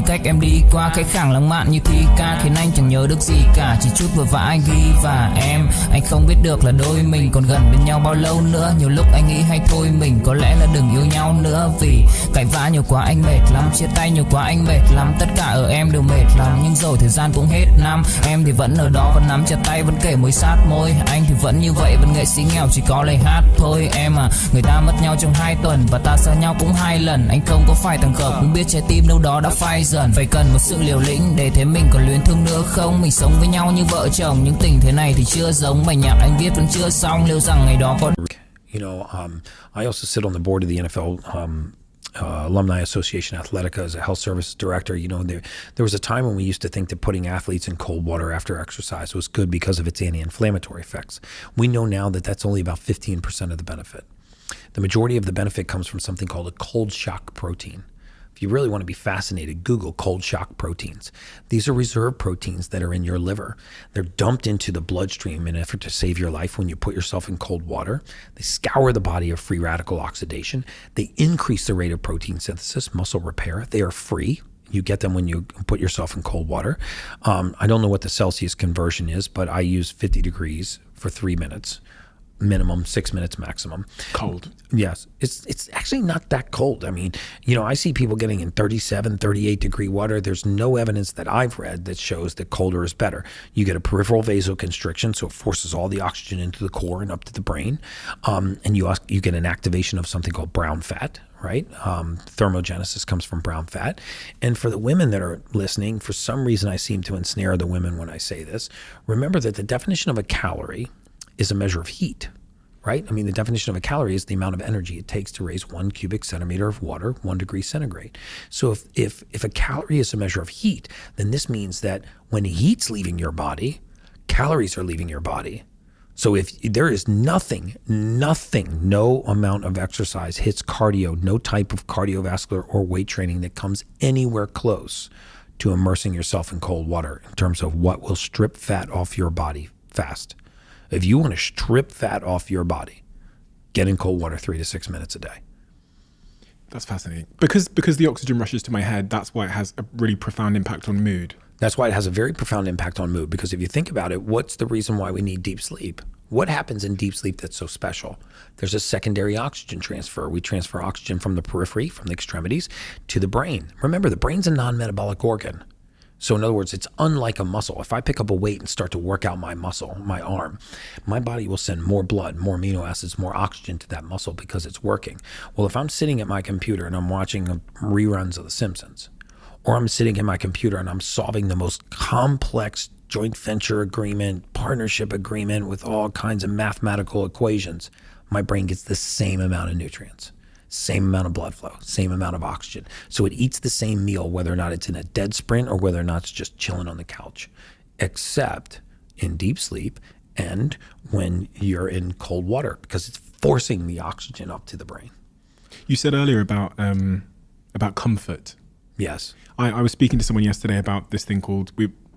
Cách em đi qua cái khoảng lãng mạn như thi ca khiến anh chẳng nhớ được gì cả, chỉ chút vừa vã anh ghi và anh không biết được là đôi mình còn gần bên nhau bao lâu nữa. Nhiều lúc anh nghĩ hay thôi mình có lẽ là đừng yêu nhau nữa, vì cãi vã nhiều quá anh mệt lắm, chia tay nhiều quá anh mệt lắm, tất cả ở em đều mệt lắm. Nhưng rồi thời gian cũng hết năm, em thì vẫn ở đó, vẫn nắm chặt tay, vẫn kể môi sát môi. Anh thì vẫn như vậy, vẫn nghệ sĩ nghèo chỉ có lời hát thôi. Em à, người ta mất nhau trong 2 tuần và ta xa nhau cũng 2 lần. Anh không có phải thằng cậu, cũng biết trái tim đâu đó đã phai dần. Phải cần một sự liều lĩnh để thấy mình còn luyến thương nữa không. Mình sống với nhau như vợ chồng, nhưng tình thế này thì chưa giống. Bài nhạc anh viết vẫn chưa xong, liệu rằng ngày đó có. I also sit on the board of the NFL Alumni Association Athletica as a health services director. There was a time when we used to think that putting athletes in cold water after exercise was good because of its anti-inflammatory effects. We know now that that's only about 15% of the benefit. The majority of the benefit comes from something called a cold shock protein. If you really want to be fascinated, Google cold shock proteins. These are reserve proteins that are in your liver. They're dumped into the bloodstream in an effort to save your life when you put yourself in cold water. They scour the body of free radical oxidation. They increase the rate of protein synthesis, muscle repair. They are free. You get them when you put yourself in cold water. I don't know what the Celsius conversion is, but I use 50 degrees for 3 minutes. Minimum, 6 minutes maximum. Cold. Yes. It's actually not that cold. I mean, I see people getting in 37, 38 degree water. There's no evidence that I've read that shows that colder is better. You get a peripheral vasoconstriction, so it forces all the oxygen into the core and up to the brain. And you get an activation of something called brown fat, right? Thermogenesis comes from brown fat. And for the women that are listening, for some reason I seem to ensnare the women when I say this. Remember that the definition of a calorie is a measure of heat, right? I mean, the definition of a calorie is the amount of energy it takes to raise 1 cubic centimeter of water 1 degree centigrade. So if a calorie is a measure of heat, then this means that when heat's leaving your body, calories are leaving your body. So if there is nothing, no amount of exercise hits cardio, no type of cardiovascular or weight training that comes anywhere close to immersing yourself in cold water in terms of what will strip fat off your body fast. If you want to strip fat off your body, get in cold water 3 to 6 minutes a day. That's fascinating. Because the oxygen rushes to my head, that's why it has a really profound impact on mood. That's why it has a very profound impact on mood, because if you think about it, what's the reason why we need deep sleep? What happens in deep sleep that's so special? There's a secondary oxygen transfer. We transfer oxygen from the periphery, from the extremities, to the brain. Remember, the brain's a non-metabolic organ. So in other words, it's unlike a muscle. If I pick up a weight and start to work out my muscle, my arm, my body will send more blood, more amino acids, more oxygen to that muscle because it's working. Well, if I'm sitting at my computer and I'm watching reruns of The Simpsons, or I'm sitting at my computer and I'm solving the most complex joint venture agreement, partnership agreement with all kinds of mathematical equations, my brain gets the same amount of nutrients. Same amount of blood flow, same amount of oxygen. So it eats the same meal, whether or not it's in a dead sprint or whether or not it's just chilling on the couch, except in deep sleep and when you're in cold water, because it's forcing the oxygen up to the brain. You said earlier about comfort. Yes. I was speaking to someone yesterday about this thing called,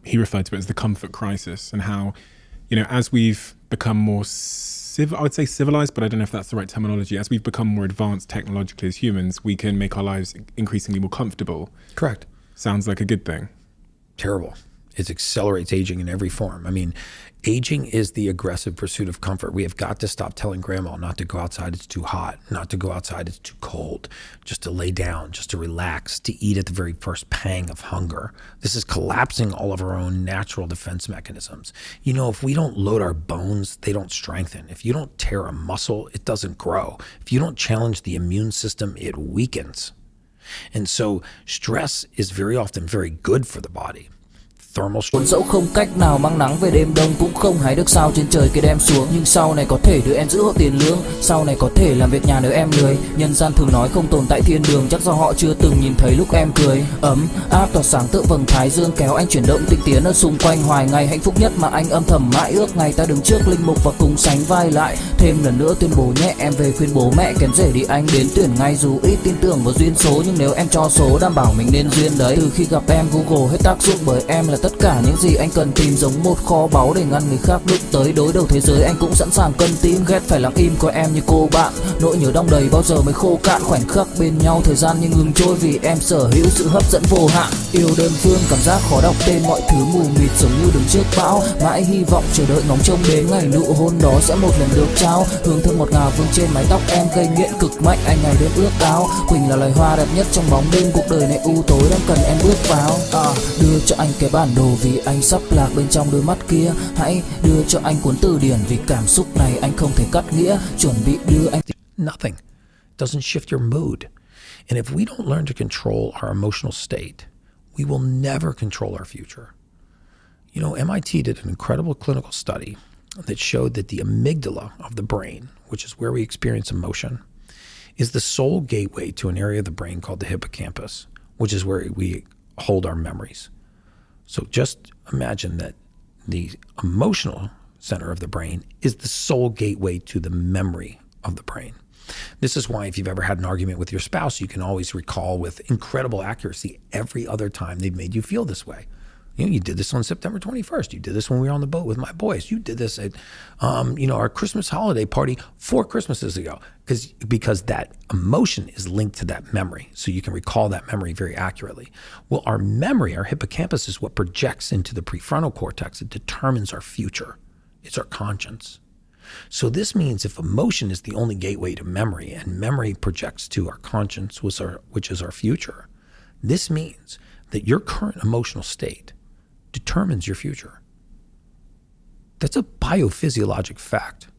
he referred to it as the comfort crisis, and how, as we've become more I would say civilized, but I don't know if that's the right terminology. As we've become more advanced technologically as humans, we can make our lives increasingly more comfortable. Correct. Sounds like a good thing. Terrible. It accelerates aging in every form. I mean, aging is the aggressive pursuit of comfort. We have got to stop telling grandma not to go outside, it's too hot, not to go outside, it's too cold, just to lay down, just to relax, to eat at the very first pang of hunger. This is collapsing all of our own natural defense mechanisms. You know, if we don't load our bones, they don't strengthen. If you don't tear a muscle, it doesn't grow. If you don't challenge the immune system, it weakens. And so stress is very often very good for the body. Thermal stress. Dẫu không cách nào mang nắng về đêm đông, cũng không hái được sao trên trời kia đem xuống, nhưng sau này có thể đưa em giữ hộ tiền lương, sau này có thể làm việc nhà nếu em lười. Nhân gian thường nói không tồn tại thiên đường, chắc do họ chưa từng nhìn thấy lúc em cười. Ấm áp tỏa sáng tựa vầng thái dương kéo anh chuyển động tinh tiến ở xung quanh hoài ngày. Hạnh phúc nhất mà anh âm thầm mãi ước, ngày ta đứng trước linh mục và cùng sánh vai lại. Thêm lần nữa tuyên bố nhẹ, em về khuyên bố mẹ kén rể đi anh đến tuyển ngay. Dù ít tin tưởng vào duyên số, nhưng nếu em cho số đảm bảo mình nên duyên đấy. Từ khi gặp em Google hết tác dụng, bởi em là tất cả những gì anh cần tìm, giống một kho báu để ngăn người khác đụng tới. Đối đầu thế giới anh cũng sẵn sàng cân tím, ghét phải lặng im coi em như cô bạn. Nỗi nhớ đong đầy bao giờ mới khô cạn, khoảnh khắc bên nhau thời gian như ngừng trôi, vì em sở hữu sự hấp dẫn vô hạn. Yêu đơn phương cảm giác khó đọc tên, mọi thứ mù mịt giống như đứng trước bão. Mãi hy vọng chờ đợi ngóng trông đến ngày nụ hôn đó sẽ một lần được trao. Hương thơm ngọt ngào vương trên mái tóc em, gây nghiện cực mạnh anh ngày đêm ước ao. Quỳnh là loài hoa đẹp nhất trong bóng đêm, cuộc đời này u tối đang cần em bước vào. Đưa cho anh cái bản đồ vì anh sắp lạc bên trong đôi mắt kia. Hãy đưa cho anh cuốn từ điển vì cảm xúc này anh không thể cắt nghĩa. Chuẩn bị đưa anh. Nothing. Doesn't shift your mood. And if we don't learn to control our emotional state, we will never control our future. You know, MIT did an incredible clinical study that showed that the amygdala of the brain, which is where we experience emotion, is the sole gateway to an area of the brain called the hippocampus, which is where we hold our memories. So just imagine that the emotional center of the brain is the sole gateway to the memory of the brain. This is why if you've ever had an argument with your spouse, you can always recall with incredible accuracy every other time they've made you feel this way. You know, you did this on September 21st. You did this when we were on the boat with my boys. You did this at, our Christmas holiday party 4 Christmases ago, because that emotion is linked to that memory. So you can recall that memory very accurately. Well, our memory, our hippocampus, is what projects into the prefrontal cortex. It determines our future. It's our conscience. So this means if emotion is the only gateway to memory, and memory projects to our conscience, which is our future, this means that your current emotional state determines your future. That's a biophysiologic fact.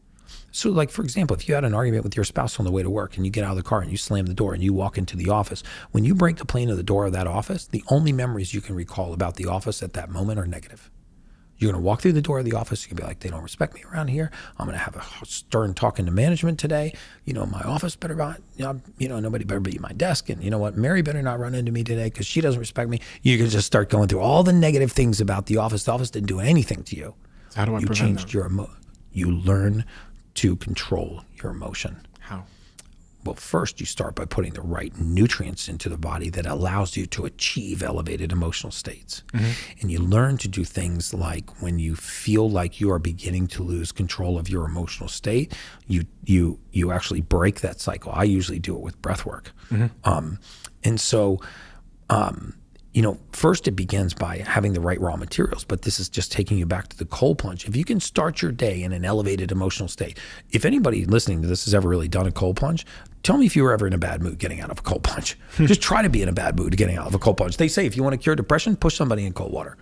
So like, for example, if you had an argument with your spouse on the way to work and you get out of the car and you slam the door and you walk into the office, when you break the plane of the door of that office, the only memories you can recall about the office at that moment are negative. You're going to walk through the door of the office. You're going to be like, they don't respect me around here. I'm going to have a stern talking to management today. You know, my office better not, nobody better be at my desk. And you know what? Mary better not run into me today because she doesn't respect me. You can just start going through all the negative things about the office. The office didn't do anything to you. So how do I you prevent changed that? You learn to control your emotion. How? Well, first you start by putting the right nutrients into the body that allows you to achieve elevated emotional states. Mm-hmm. And you learn to do things like when you feel like you are beginning to lose control of your emotional state, you actually break that cycle. I usually do it with breath work. Mm-hmm. First it begins by having the right raw materials, but this is just taking you back to the cold plunge. If you can start your day in an elevated emotional state, if anybody listening to this has ever really done a cold plunge, tell me if you were ever in a bad mood getting out of a cold plunge. Just try to be in a bad mood getting out of a cold plunge. They say if you want to cure depression, push somebody in cold water,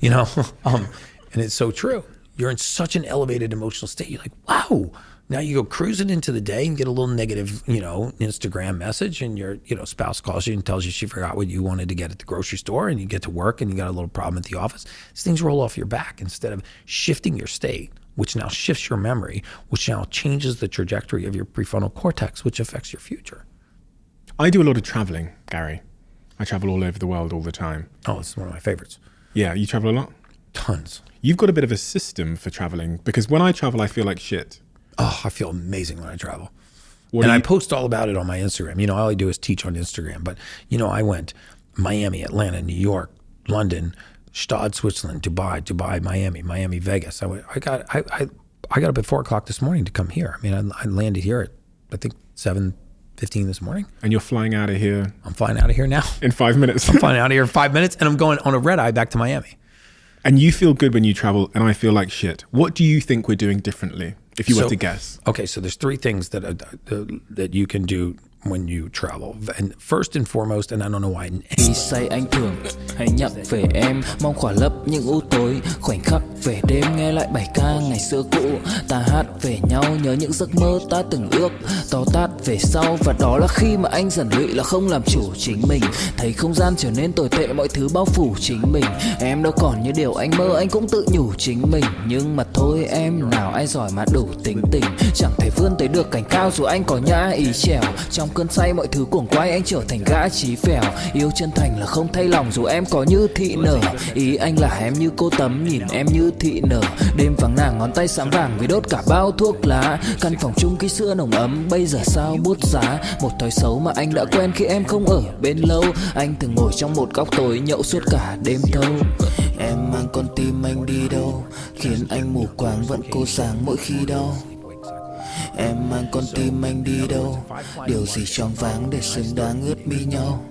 and it's so true. You're in such an elevated emotional state. You're like, wow. Now you go cruising into the day and get a little negative, Instagram message, and your, spouse calls you and tells you she forgot what you wanted to get at the grocery store, and you get to work and you got a little problem at the office. These things roll off your back instead of shifting your state, which now shifts your memory, which now changes the trajectory of your prefrontal cortex, which affects your future. I do a lot of traveling, Gary. I travel all over the world all the time. Oh, this is one of my favorites. Yeah, you travel a lot? Tons. You've got a bit of a system for traveling, because when I travel, I feel like shit. Oh, I feel amazing when I travel. I post all about it on my Instagram. All I do is teach on Instagram. But, I went Miami, Atlanta, New York, London, Stade, Switzerland, Dubai, Miami, Vegas. I I got up at 4 o'clock this morning to come here. I mean, I landed here at, I think, 7:15 this morning. And you're flying out of here? I'm flying out of here now. In 5 minutes. I'm flying out of here in 5 minutes, and I'm going on a red eye back to Miami. And you feel good when you travel, and I feel like shit. What do you think we're doing differently, if you were to guess? Okay, so there's 3 things that you can do when you travel. And first and foremost, and I don't know why. Khi say anh thường hãy nhắc về em, mong khỏa lấp những u tối, khoảnh khắc về đêm nghe lại bài ca ngày xưa cũ. Ta hát về nhau nhớ những giấc mơ ta từng ước, to tát về sau và đó là khi mà anh dần lụy là không làm chủ chính mình. Thấy không gian trở nên tồi tệ, mọi thứ bao phủ chính mình. Em đâu còn như điều anh mơ, anh cũng tự nhủ chính mình. Nhưng mà thôi em, nào ai giỏi mà đủ tính tình, chẳng thể vươn tới được cảnh cao dù anh có nhã ý trèo. Trong cơn say mọi thứ cuồng quay, anh trở thành gã chí phèo. Yêu chân thành là không thay lòng dù em có như thị nở. Ý anh là em như cô tấm, nhìn em như thị nở. Đêm vắng nàng ngón tay sáng vàng vì đốt cả bao thuốc lá. Căn phòng chung ký xưa nồng ấm, bây giờ sao bút giá. Một thói xấu mà anh đã quen khi em không ở bên lâu. Anh thường ngồi trong một góc tối nhậu suốt cả đêm thâu. Em mang con tim anh đi đâu, khiến anh mù quáng vẫn cô sáng mỗi khi đau. Em mang con tim anh đi đâu, điều gì choáng váng để xứng đáng ướt mi nhau.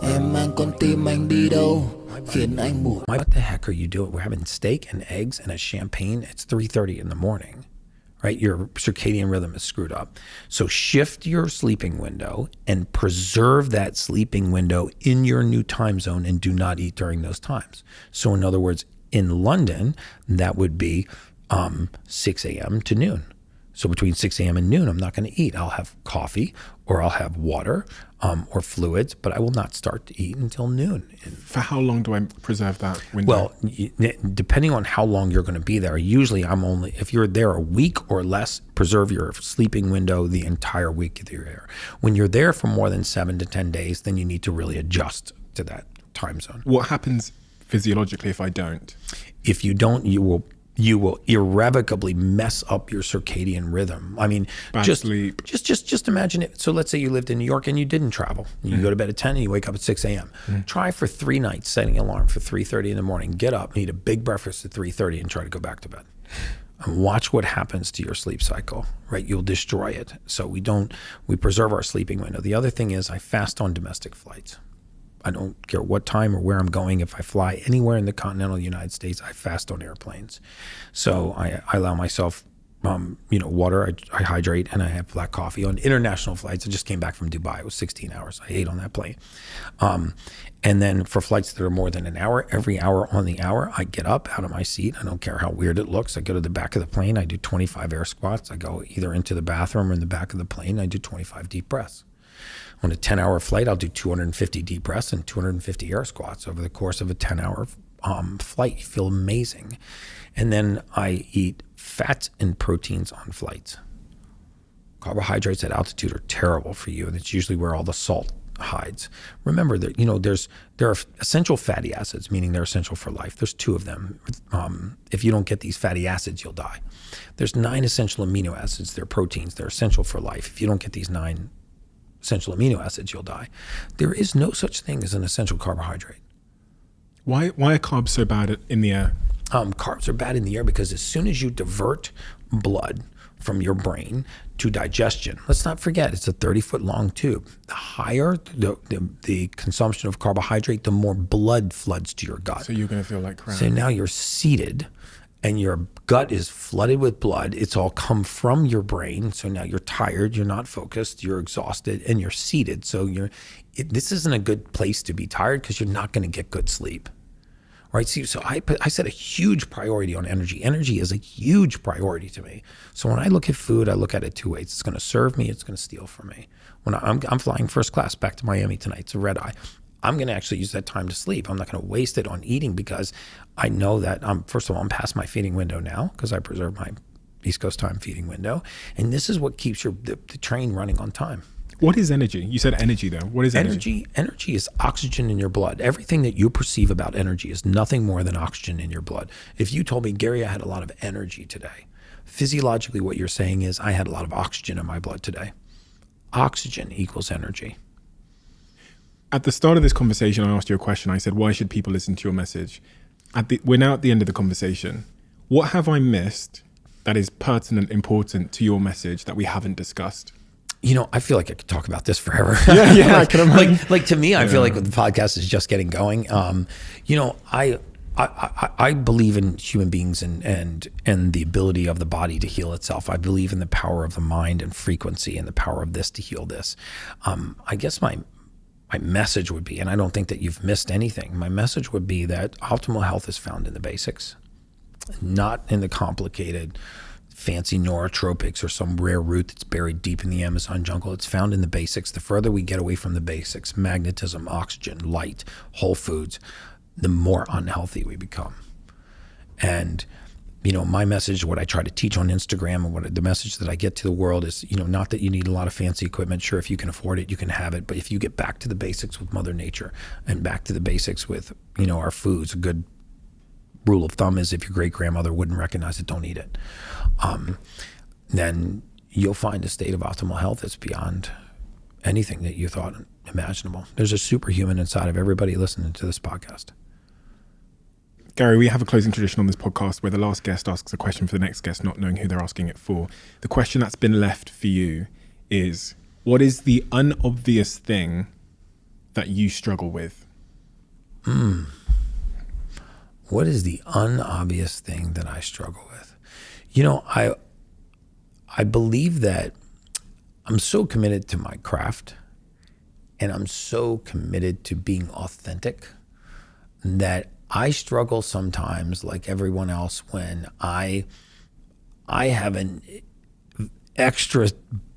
Em mang con tim anh đi đâu, khiến anh mù. What the heck are you doing? We're having steak and eggs and a champagne. It's 3:30 in the morning, right? Your circadian rhythm is screwed up. So shift your sleeping window and preserve that sleeping window in your new time zone and do not eat during those times. So in other words, in London, that would be 6 a.m. to noon. So between 6 a.m. and noon, I'm not going to eat. I'll have coffee or I'll have water or fluids, but I will not start to eat until noon. For how long do I preserve that window? Well, depending on how long you're going to be there, usually if you're there a week or less, preserve your sleeping window the entire week that you're there. When you're there for more than 7 to 10 days, then you need to really adjust to that time zone. What happens physiologically if I don't? If you don't, you will irrevocably mess up your circadian rhythm. I mean, sleep. Just imagine it. So let's say you lived in New York and you didn't travel. You go to bed at 10 and you wake up at 6 a.m. Try for 3 nights setting an alarm for 3:30 in the morning. Get up, eat a big breakfast at 3:30 and try to go back to bed. And watch what happens to your sleep cycle, right? You'll destroy it. So we preserve our sleeping window. The other thing is I fast on domestic flights. I don't care what time or where I'm going. If I fly anywhere in the continental United States, I fast on airplanes. So I allow myself, water, I hydrate, and I have black coffee. On international flights, I just came back from Dubai. It was 16 hours. I ate on that plane. And then for flights that are more than an hour, every hour on the hour, I get up out of my seat. I don't care how weird it looks. I go to the back of the plane. I do 25 air squats. I go either into the bathroom or in the back of the plane. I do 25 deep breaths. On a 10-hour flight, I'll do 250 deep breaths and 250 air squats over the course of a 10-hour flight. You feel amazing. And then I eat fats and proteins on flights. Carbohydrates at altitude are terrible for you, and it's usually where all the salt hides. Remember that there are essential fatty acids, meaning they're essential for life. There's 2 of them. If you don't get these fatty acids, you'll die. There's 9 essential amino acids. They're proteins. They're essential for life. If you don't get these 9 essential amino acids, you'll die. There is no such thing as an essential carbohydrate. Why are carbs so bad in the air? Carbs are bad in the air because as soon as you divert blood from your brain to digestion, let's not forget it's a 30-foot long tube. The higher the consumption of carbohydrate, the more blood floods to your gut. So you're going to feel like crap. So now you're seated and your gut is flooded with blood. It's all come from your brain. So now you're tired, you're not focused, you're exhausted, and you're seated. So this isn't a good place to be tired because you're not going to get good sleep. Right? So I set a huge priority on energy. Energy is a huge priority to me. So when I look at food, I look at it 2 ways. It's going to serve me, it's going to steal from me. When I'm flying first class back to Miami tonight, it's a red eye. I'm going to actually use that time to sleep. I'm not going to waste it on eating because I know that first of all, I'm past my feeding window now because I preserve my East Coast time feeding window. And this is what keeps the train running on time. What is energy? You said energy though. What is energy? Energy is oxygen in your blood. Everything that you perceive about energy is nothing more than oxygen in your blood. If you told me, Gary, I had a lot of energy today, physiologically what you're saying is I had a lot of oxygen in my blood today. Oxygen equals energy. At the start of this conversation, I asked you a question. I said, why should people listen to your message? We're now at the end of the conversation. What have I missed that is pertinent, important to your message that we haven't discussed? I feel like I could talk about this forever. Yeah, I can imagine. Like to me, I feel like the podcast is just getting going. I believe in human beings and the ability of the body to heal itself. I believe in the power of the mind and frequency and the power of this to heal this. I guess my message would be, and I don't think that you've missed anything, my message would be that optimal health is found in the basics, not in the complicated fancy neurotropics or some rare root that's buried deep in the Amazon jungle. It's found in the basics. The further we get away from the basics, magnetism, oxygen, light, whole foods, the more unhealthy we become. And, my message, what I try to teach on Instagram and what the message that I get to the world is, not that you need a lot of fancy equipment. Sure, if you can afford it, you can have it. But if you get back to the basics with Mother Nature and back to the basics with, our foods, a good rule of thumb is if your great grandmother wouldn't recognize it, don't eat it. Then you'll find a state of optimal health that's beyond anything that you thought imaginable. There's a superhuman inside of everybody listening to this podcast. Gary, we have a closing tradition on this podcast where the last guest asks a question for the next guest, not knowing who they're asking it for. The question that's been left for you is, what is the unobvious thing that you struggle with? What is the unobvious thing that I struggle with? I believe that I'm so committed to my craft and I'm so committed to being authentic that I struggle sometimes, like everyone else, when I have an extra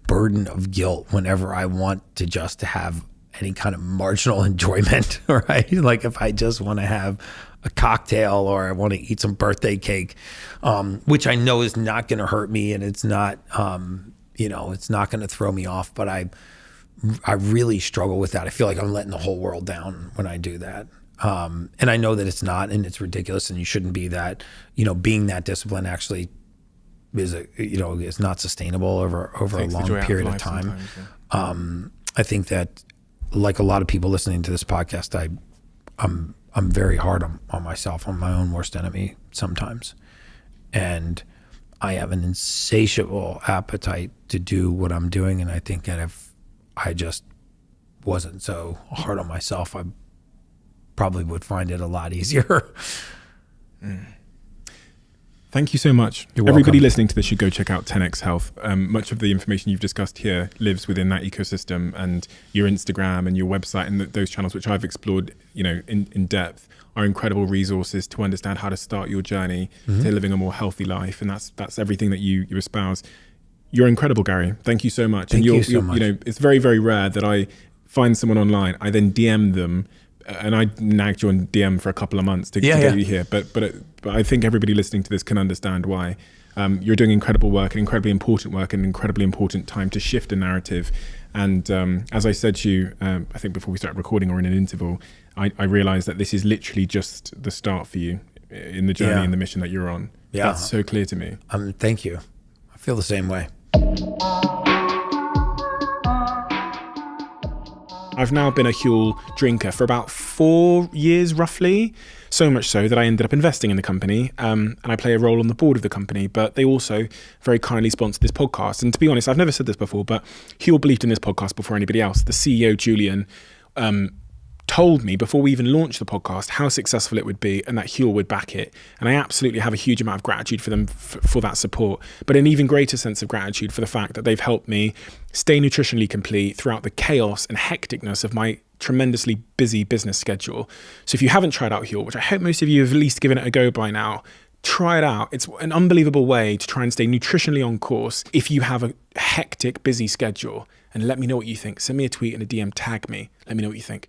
burden of guilt whenever I want to just have any kind of marginal enjoyment, right? Like if I just want to have a cocktail or I want to eat some birthday cake, which I know is not going to hurt me and it's not, it's not going to throw me off, but I really struggle with that. I feel like I'm letting the whole world down when I do that. And I know that it's not, and it's ridiculous, and you shouldn't be that. Being that disciplined actually is is not sustainable over a long period of time. I think that, like a lot of people listening to this podcast, I'm very hard on myself. I'm my own worst enemy sometimes, and I have an insatiable appetite to do what I'm doing. And I think that if I just wasn't so hard on myself, I probably would find it a lot easier. Thank you so much. You're Everybody welcome. listening to this should go check out 10x Health. Much of the information you've discussed here lives within that ecosystem, and your Instagram and your website and those channels, which I've explored, in depth, are incredible resources to understand how to start your journey to living a more healthy life. And that's everything that you espouse. You're incredible, Gary. Thank you so much. Thank you so much. It's very, very rare that I find someone online, I then DM them, and I nagged you on DM for a couple of months to get you here. But I think everybody listening to this can understand why. You're doing incredible work, and incredibly important work, and incredibly important time to shift a narrative. And as I said to you, I think before we started recording or in an interval, I realized that this is literally just the start for you in the journey and the mission that you're on. Yeah. That's so clear to me. Thank you. I feel the same way. I've now been a Huel drinker for about 4 years, roughly. So much so that I ended up investing in the company, and I play a role on the board of the company, but they also very kindly sponsored this podcast. And to be honest, I've never said this before, but Huel believed in this podcast before anybody else. The CEO, Julian, told me before we even launched the podcast how successful it would be and that Huel would back it. And I absolutely have a huge amount of gratitude for them for that support, but an even greater sense of gratitude for the fact that they've helped me stay nutritionally complete throughout the chaos and hecticness of my tremendously busy business schedule. So if you haven't tried out Huel, which I hope most of you have at least given it a go by now, try it out. It's an unbelievable way to try and stay nutritionally on course if you have a hectic, busy schedule. And let me know what you think. Send me a tweet and a DM, tag me. Let me know what you think.